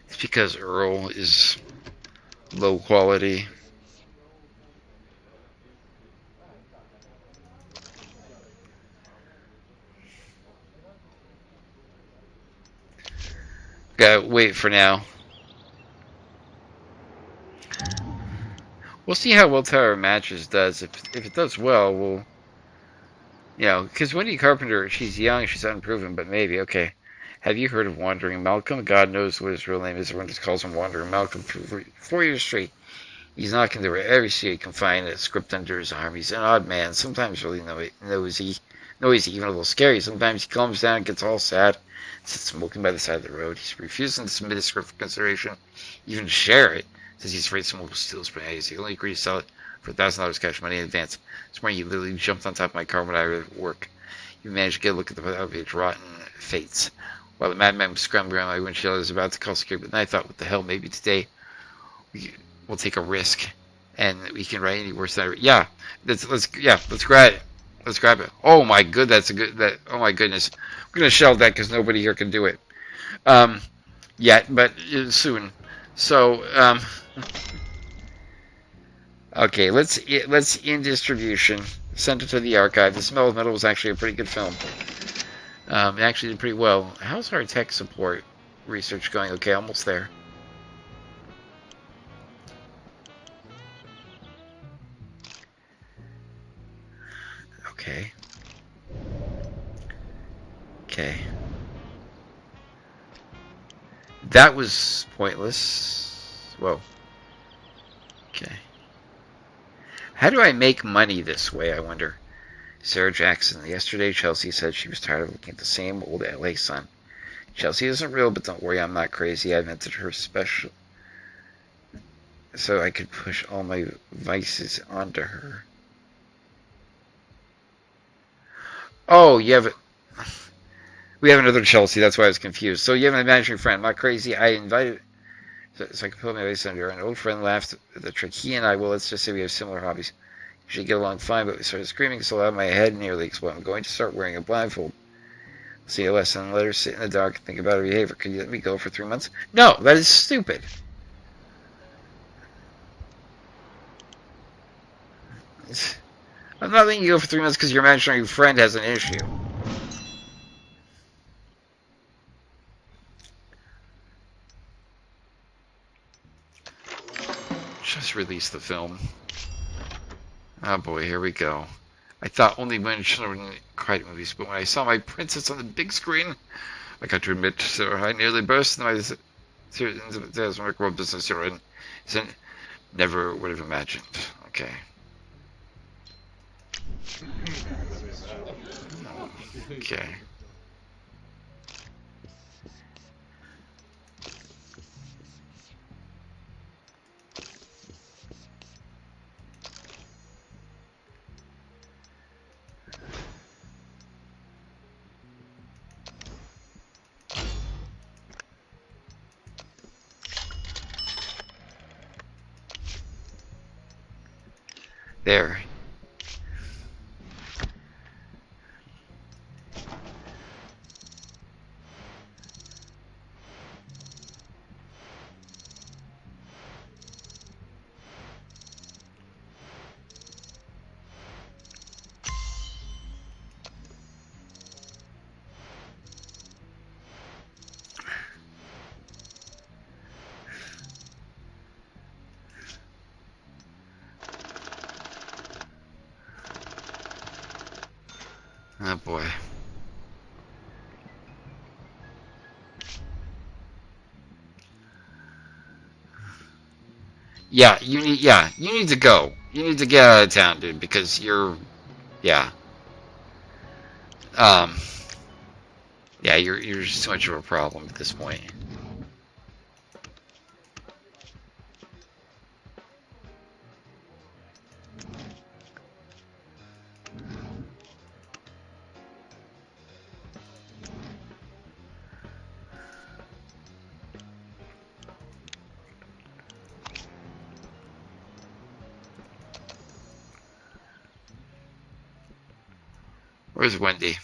It's because Earl is low quality. Gotta wait for now. We'll see how well Tower Matches does. If it does well, we'll... You know, because Wendy Carpenter, she's young, she's unproven, but maybe, okay. Have you heard of Wandering Malcolm? God knows what his real name is. Everyone just calls him Wandering Malcolm for 4 years straight. He's knocking the every street he can find a script under his arm. He's an odd man, sometimes really noisy, even a little scary. Sometimes he calms down and gets all sad, sits smoking by the side of the road. He's refusing to submit his script for consideration, even share it, says he's afraid someone will steal his ideas. He only agreed to sell it for $1,000 cash money in advance. This morning he literally jumped on top of my car when I was at work. He managed to get a look at the title page, Rotten Fates. While the madman was scrambling around my windshield, I was about to call security, but then I thought, what the hell, maybe today we'll take a risk and we can write any worse than yeah. Let's grab it. Let's grab it. Oh my good, oh my goodness. We're gonna shelve that because nobody here can do it. Yet, but soon. So okay, let's in distribution. Send it to the archive. The Smell of Metal was actually a pretty good film. It actually did pretty well. How's our tech support research going? Okay, almost there. Okay. Okay. That was pointless. Whoa. Okay. How do I make money this way, I wonder? Sarah Jackson. Yesterday, Chelsea said she was tired of looking at the same old LA sun. Chelsea isn't real, but don't worry, I'm not crazy. I invented her special so I could push all my vices onto her. Oh, you have... We have another Chelsea, that's why I was confused. So you have an imaginary friend. I'm not crazy. I invited... So I could put my vices under her. An old friend laughed at the trick. He and I, well, let's just say we have similar hobbies. We should get along fine, but we started screaming so loud my head nearly exploded. I'm going to start wearing a blindfold. See a lesson. Let her sit in the dark and think about her behavior. Could you let me go for 3 months? No, that is stupid. I'm not letting you go for 3 months because your imaginary friend has an issue. just released the film. Oh boy, here we go. I thought only women children cried movies, but when I saw My Princess on the big screen, I got to admit, sir, I nearly burst into my remarkable business you're in. Never would have imagined. Okay. Okay. There. Oh boy. Yeah, you need to go. You need to get out of town, dude, because yeah. Um, yeah, you're just too much of a problem at this point. Where's Wendy?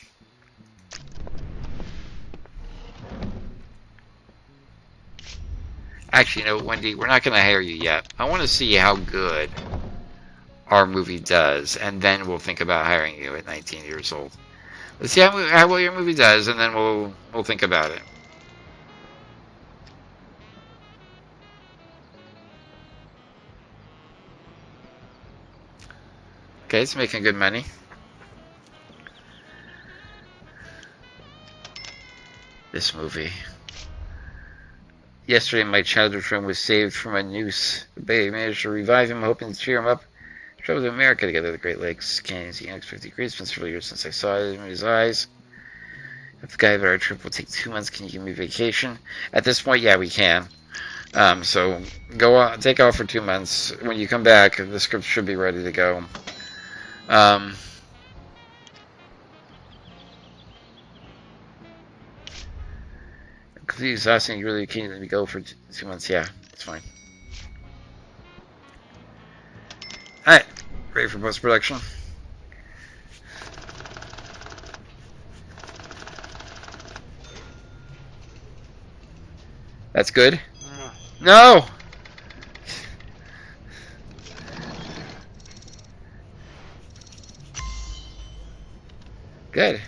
Actually, you know, Wendy, we're not going to hire you yet. I want to see how good our movie does, and then we'll think about hiring you at 19 years old. Let's see how well your movie does, and then we'll think about it. Okay, it's making good money. This movie. Yesterday, my childhood friend was saved from a noose. The baby managed to revive him, hoping to cheer him up. Traveled to America together to the Great Lakes, Canyon, the unexpected degrees. It's been several years since I saw it in his eyes. If the guy of our trip will take 2 months, can you give me vacation? At this point, yeah, we can. So go on, take off for 2 months. When you come back, the script should be ready to go. Please, asking you really can let me go for 2 months. Yeah, it's fine. Alright, ready for post-production. That's good. No! Good.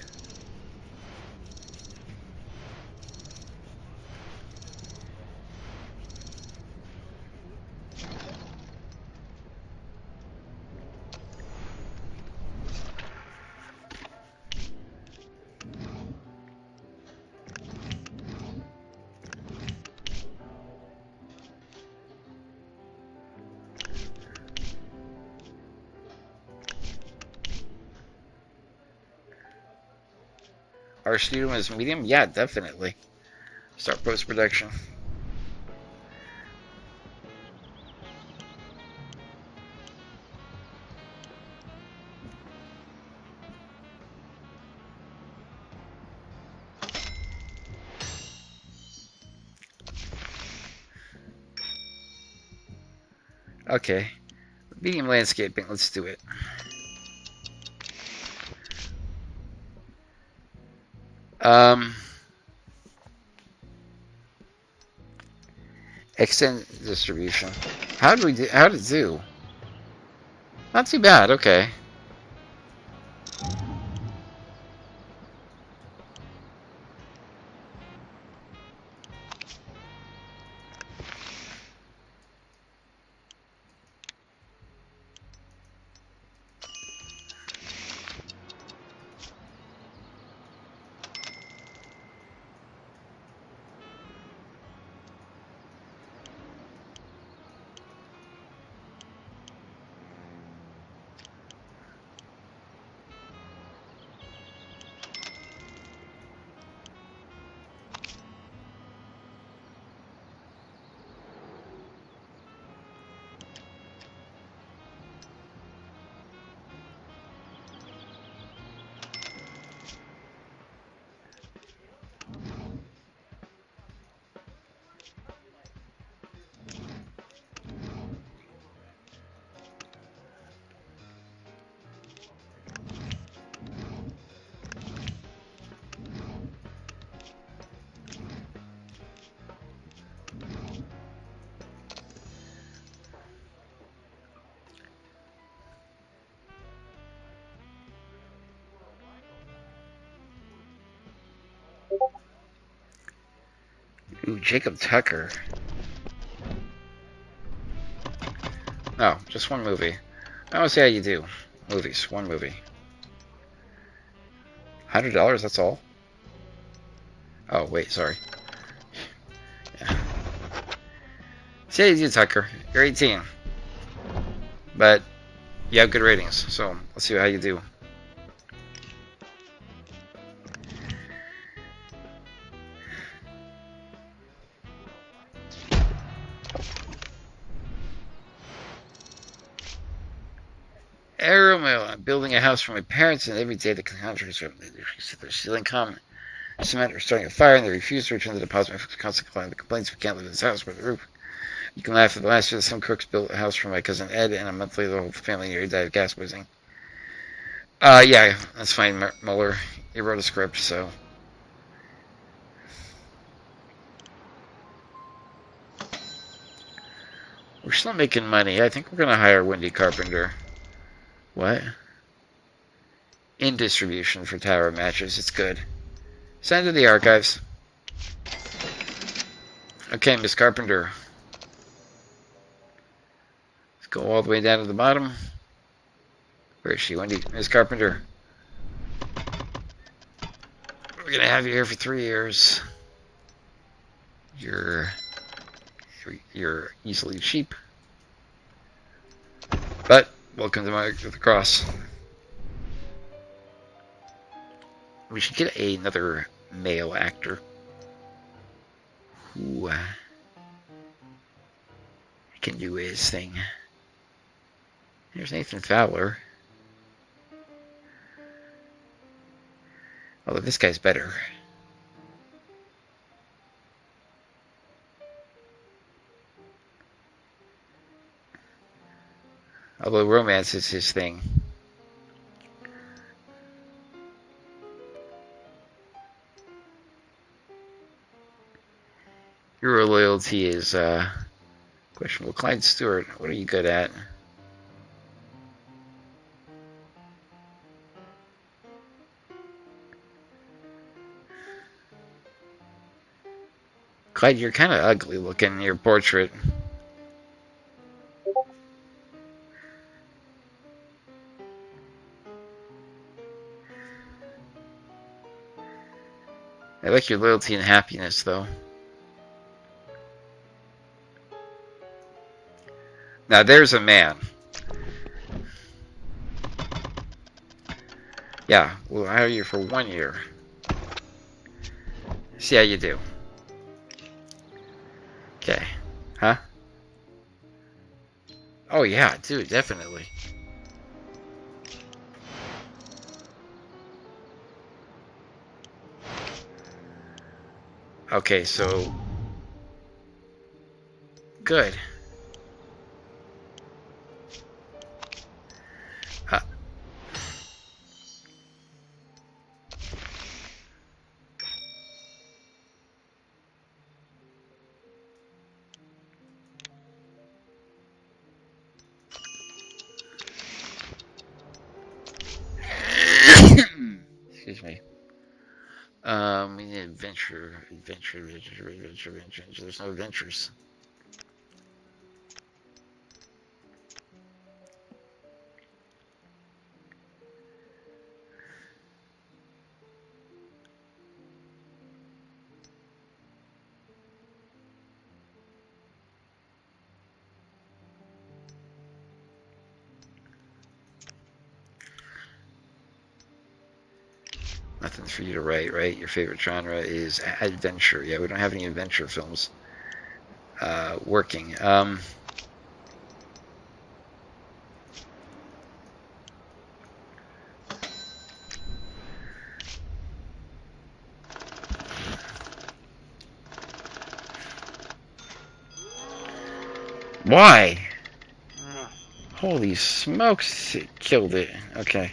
Our studio is medium? Yeah, definitely. Start post-production. Okay. Medium landscaping, let's do it. Extend distribution. How did it do? Not too bad, okay. Ooh, Jacob Tucker. Oh, just one movie. I want to see how you do. Movies, one movie. $100, that's all? Oh, wait, sorry. Yeah. See how you do, Tucker. You're 18. But you have good ratings, so let's see how you do. Arrowmill. I'm building a house for my parents, and every day the contractors their ceiling comment. Cement or starting a fire, and they refuse to return the deposit. My folks constantly complain the complaints we can't live in this house by the roof. You can laugh at the last year some crooks built a house for my cousin Ed, and a month later the whole family nearly died of gas poisoning. Yeah, that's fine, Mueller. You wrote a script, so. We're still making money. I think we're going to hire Wendy Carpenter. What? In distribution for Tower matches. It's good. Send to the archives. Okay, Miss Carpenter. Let's go all the way down to the bottom. Where is she, Wendy? Miss Carpenter. We're going to have you here for 3 years. You're easily cheap. But, welcome to the cross. We should get another male actor who can do his thing. There's Nathan Fowler. Although this guy's better. Although romance is his thing. Your loyalty is questionable. Clyde Stewart, what are you good at? Clyde, you're kind of ugly looking in your portrait. I like your loyalty and happiness, though. Now, there's a man. Yeah, we'll hire you for 1 year. See how you do. Okay. Huh? Oh, yeah, dude, definitely. Okay, so... Good. Excuse me. We need adventure. There's no adventures. Nothing for you to write, right? Your favorite genre is adventure. Yeah, we don't have any adventure films working. Why? Holy smokes, it killed it. Okay.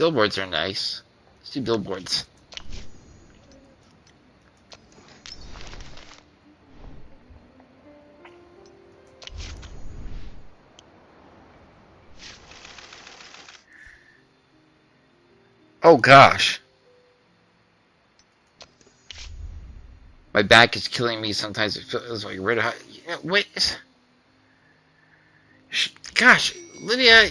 Billboards are nice. Let's do billboards. Oh gosh. My back is killing me sometimes. It feels like red hot. Yeah, wait. Gosh, Lydia.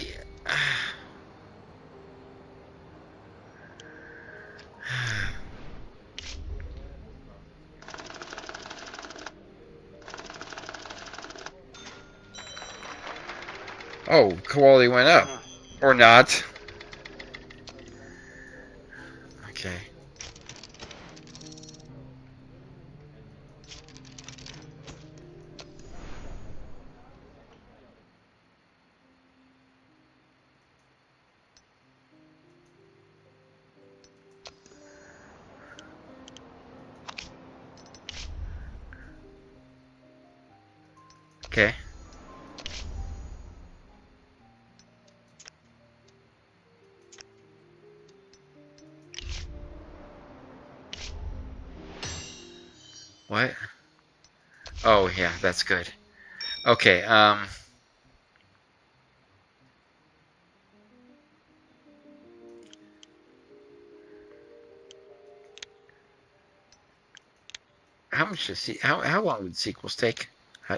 Oh, quality went up. Or not. Okay. Okay. What? Oh, yeah, that's good. Okay, how much does how long would sequels take?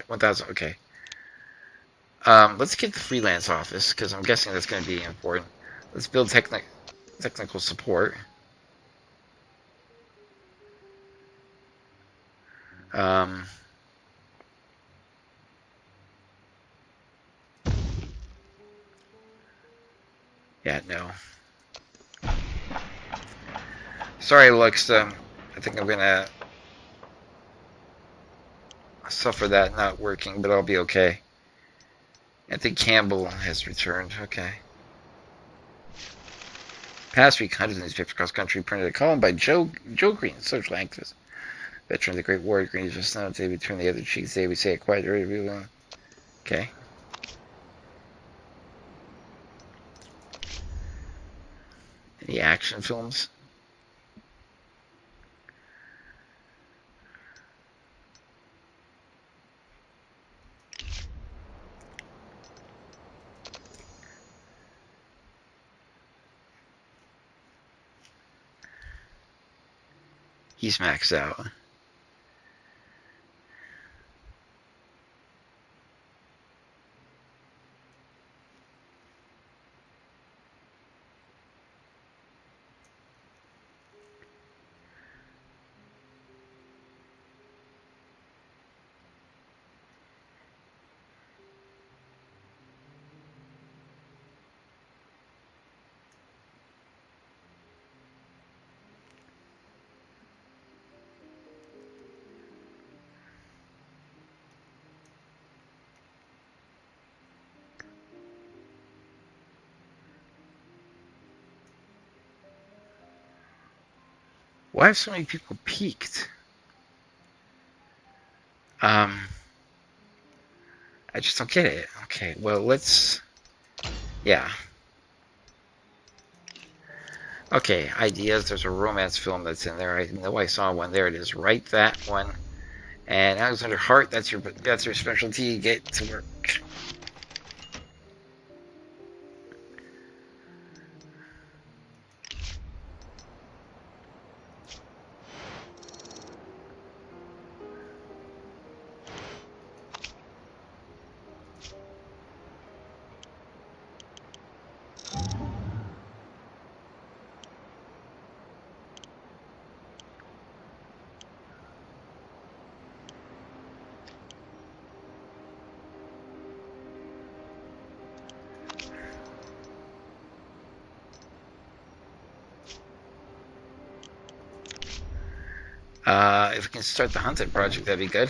1,000. Okay. Let's get the freelance office because I'm guessing that's going to be important. Let's build technical support. Um, yeah, no. Sorry, Lux. I think I'm gonna suffer that not working, but I'll be okay. I think Campbell has returned. Okay. Past week, hundreds of newspapers across country printed a column by Joe Green, social activist, veteran of the Great War. Green is just now today between the other cheeks. They would say a quiet review. Okay. Any action films? He's maxed out. Why have so many people peaked? I just don't get it. Okay, well, let's... Yeah. Okay, ideas. There's a romance film that's in there. I know I saw one. There it is. Write that one. And Alexander Hart, that's your specialty. Get to work. If we can start the Hunted project, that'd be good.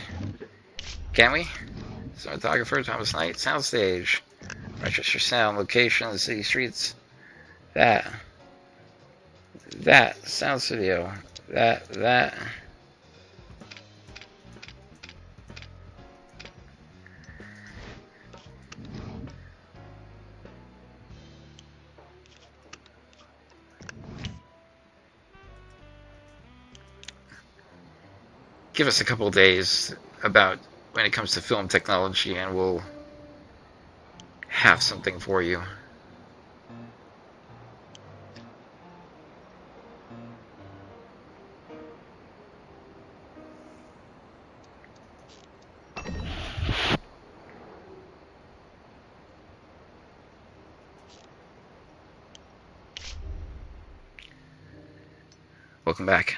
Can we? Cinematographer, Thomas Knight. Soundstage. Rochester Sound. Location, the city streets. That. Sound studio. That. give us a couple of days about when it comes to film technology, and we'll have something for you. Welcome back.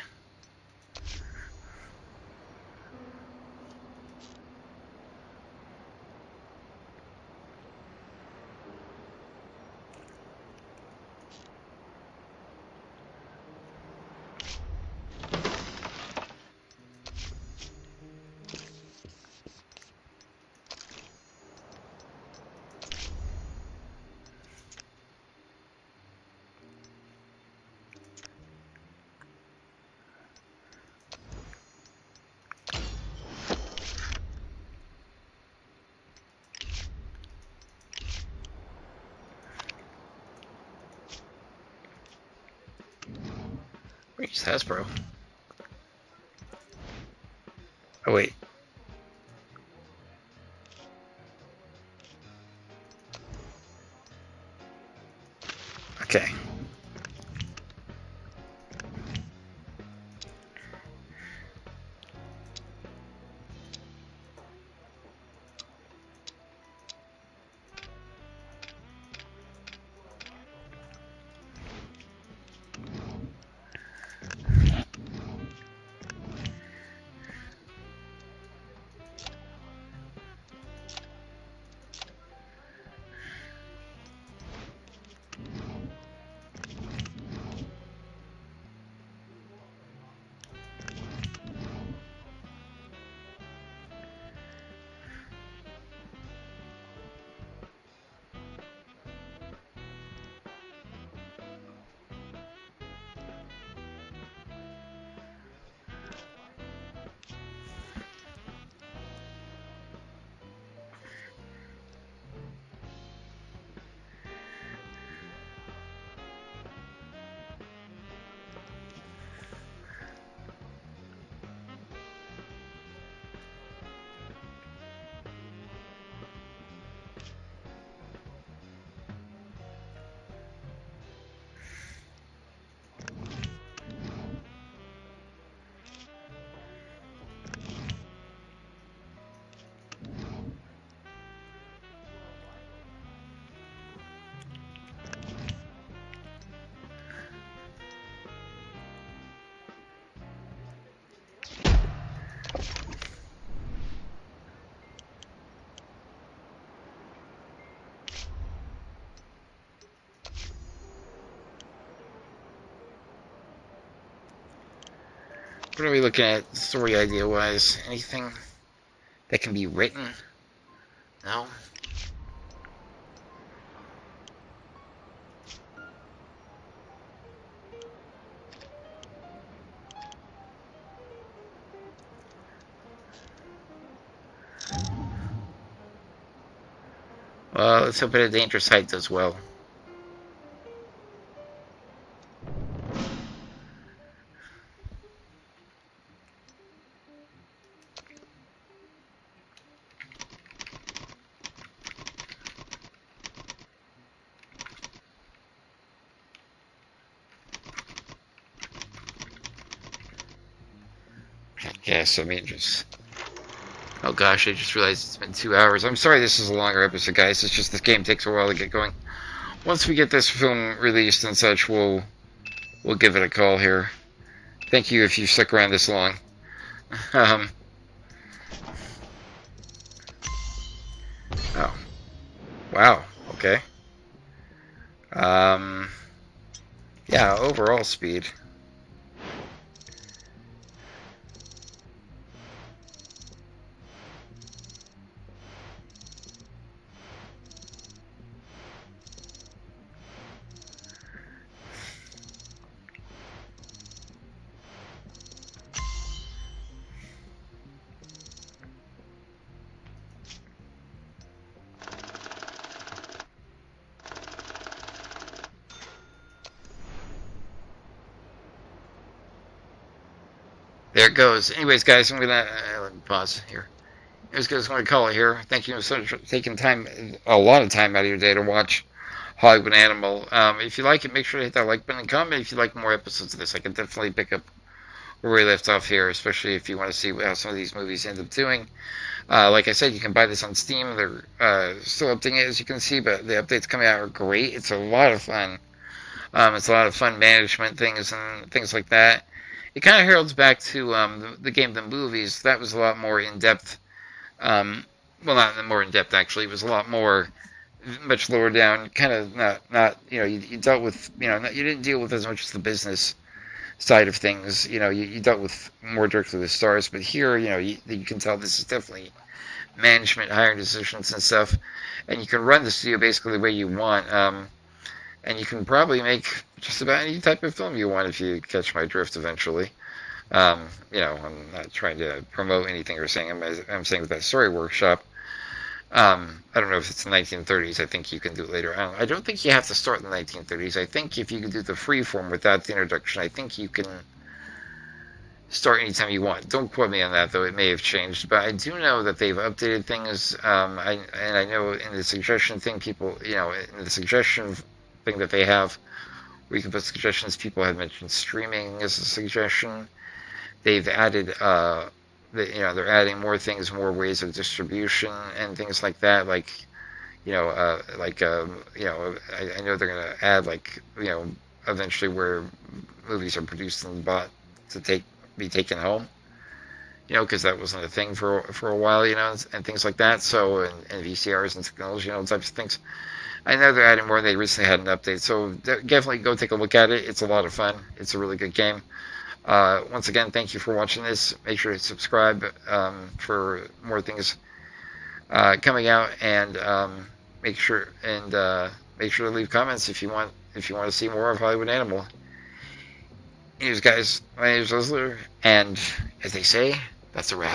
Where's Hasbro? Oh, wait. Okay. What are we looking at story idea-wise? Anything that can be written? No? Well, let's hope A Dangerous Height does well. Yes, I mean, just... Oh gosh, I just realized it's been 2 hours. I'm sorry this is a longer episode, guys. It's just this game takes a while to get going. Once we get this film released and such, we'll give it a call here. Thank you if you stuck around this long. Oh. Wow, okay. Yeah, overall speed. There it goes. Anyways, guys, I'm gonna let me pause here. Anyways, guys, I'm gonna call it here. Thank you so much for taking a lot of time out of your day to watch Hollywood Animal. If you like it, make sure to hit that like button and comment if you like more episodes of this. I can definitely pick up where we left off here, especially if you want to see how some of these movies end up doing. Like I said, you can buy this on Steam. They're still updating it, as you can see, but the updates coming out are great. It's a lot of fun. It's a lot of fun management things and things like that. It kind of heralds back to the game, the movies. That was a lot more in depth. Well, not more in depth actually. It was a lot more, much lower down. Kind of not. You dealt with you didn't deal with as much as the business side of things. You dealt with more directly with stars. But here, you can tell this is definitely management, hiring decisions and stuff. And you can run the studio basically the way you want. And you can probably make just about any type of film you want if you catch my drift eventually. I'm not trying to promote anything or saying I'm saying that Story Workshop. I don't know if it's the 1930s. I think you can do it later. I don't think you have to start in the 1930s. I think if you can do the free form without the introduction, I think you can start anytime you want. Don't quote me on that, though. It may have changed. But I do know that they've updated things. I know in the suggestion thing, in the suggestion thing that they have, where you can put suggestions, people have mentioned streaming as a suggestion. They've added, they're adding more things, more ways of distribution and things like that. I know they're going to add, eventually where movies are produced and bought to be taken home. Because that wasn't a thing for a while, and things like that. So, and VCRs and technology, types of things. I know they're adding more. They recently had an update, so definitely go take a look at it. It's a lot of fun. It's a really good game. Once again, thank you for watching this. Make sure to subscribe for more things coming out, and make sure to leave comments if you want to see more of Hollywood Animal. Anyways, guys, my name is Leslie, and as they say, that's a wrap.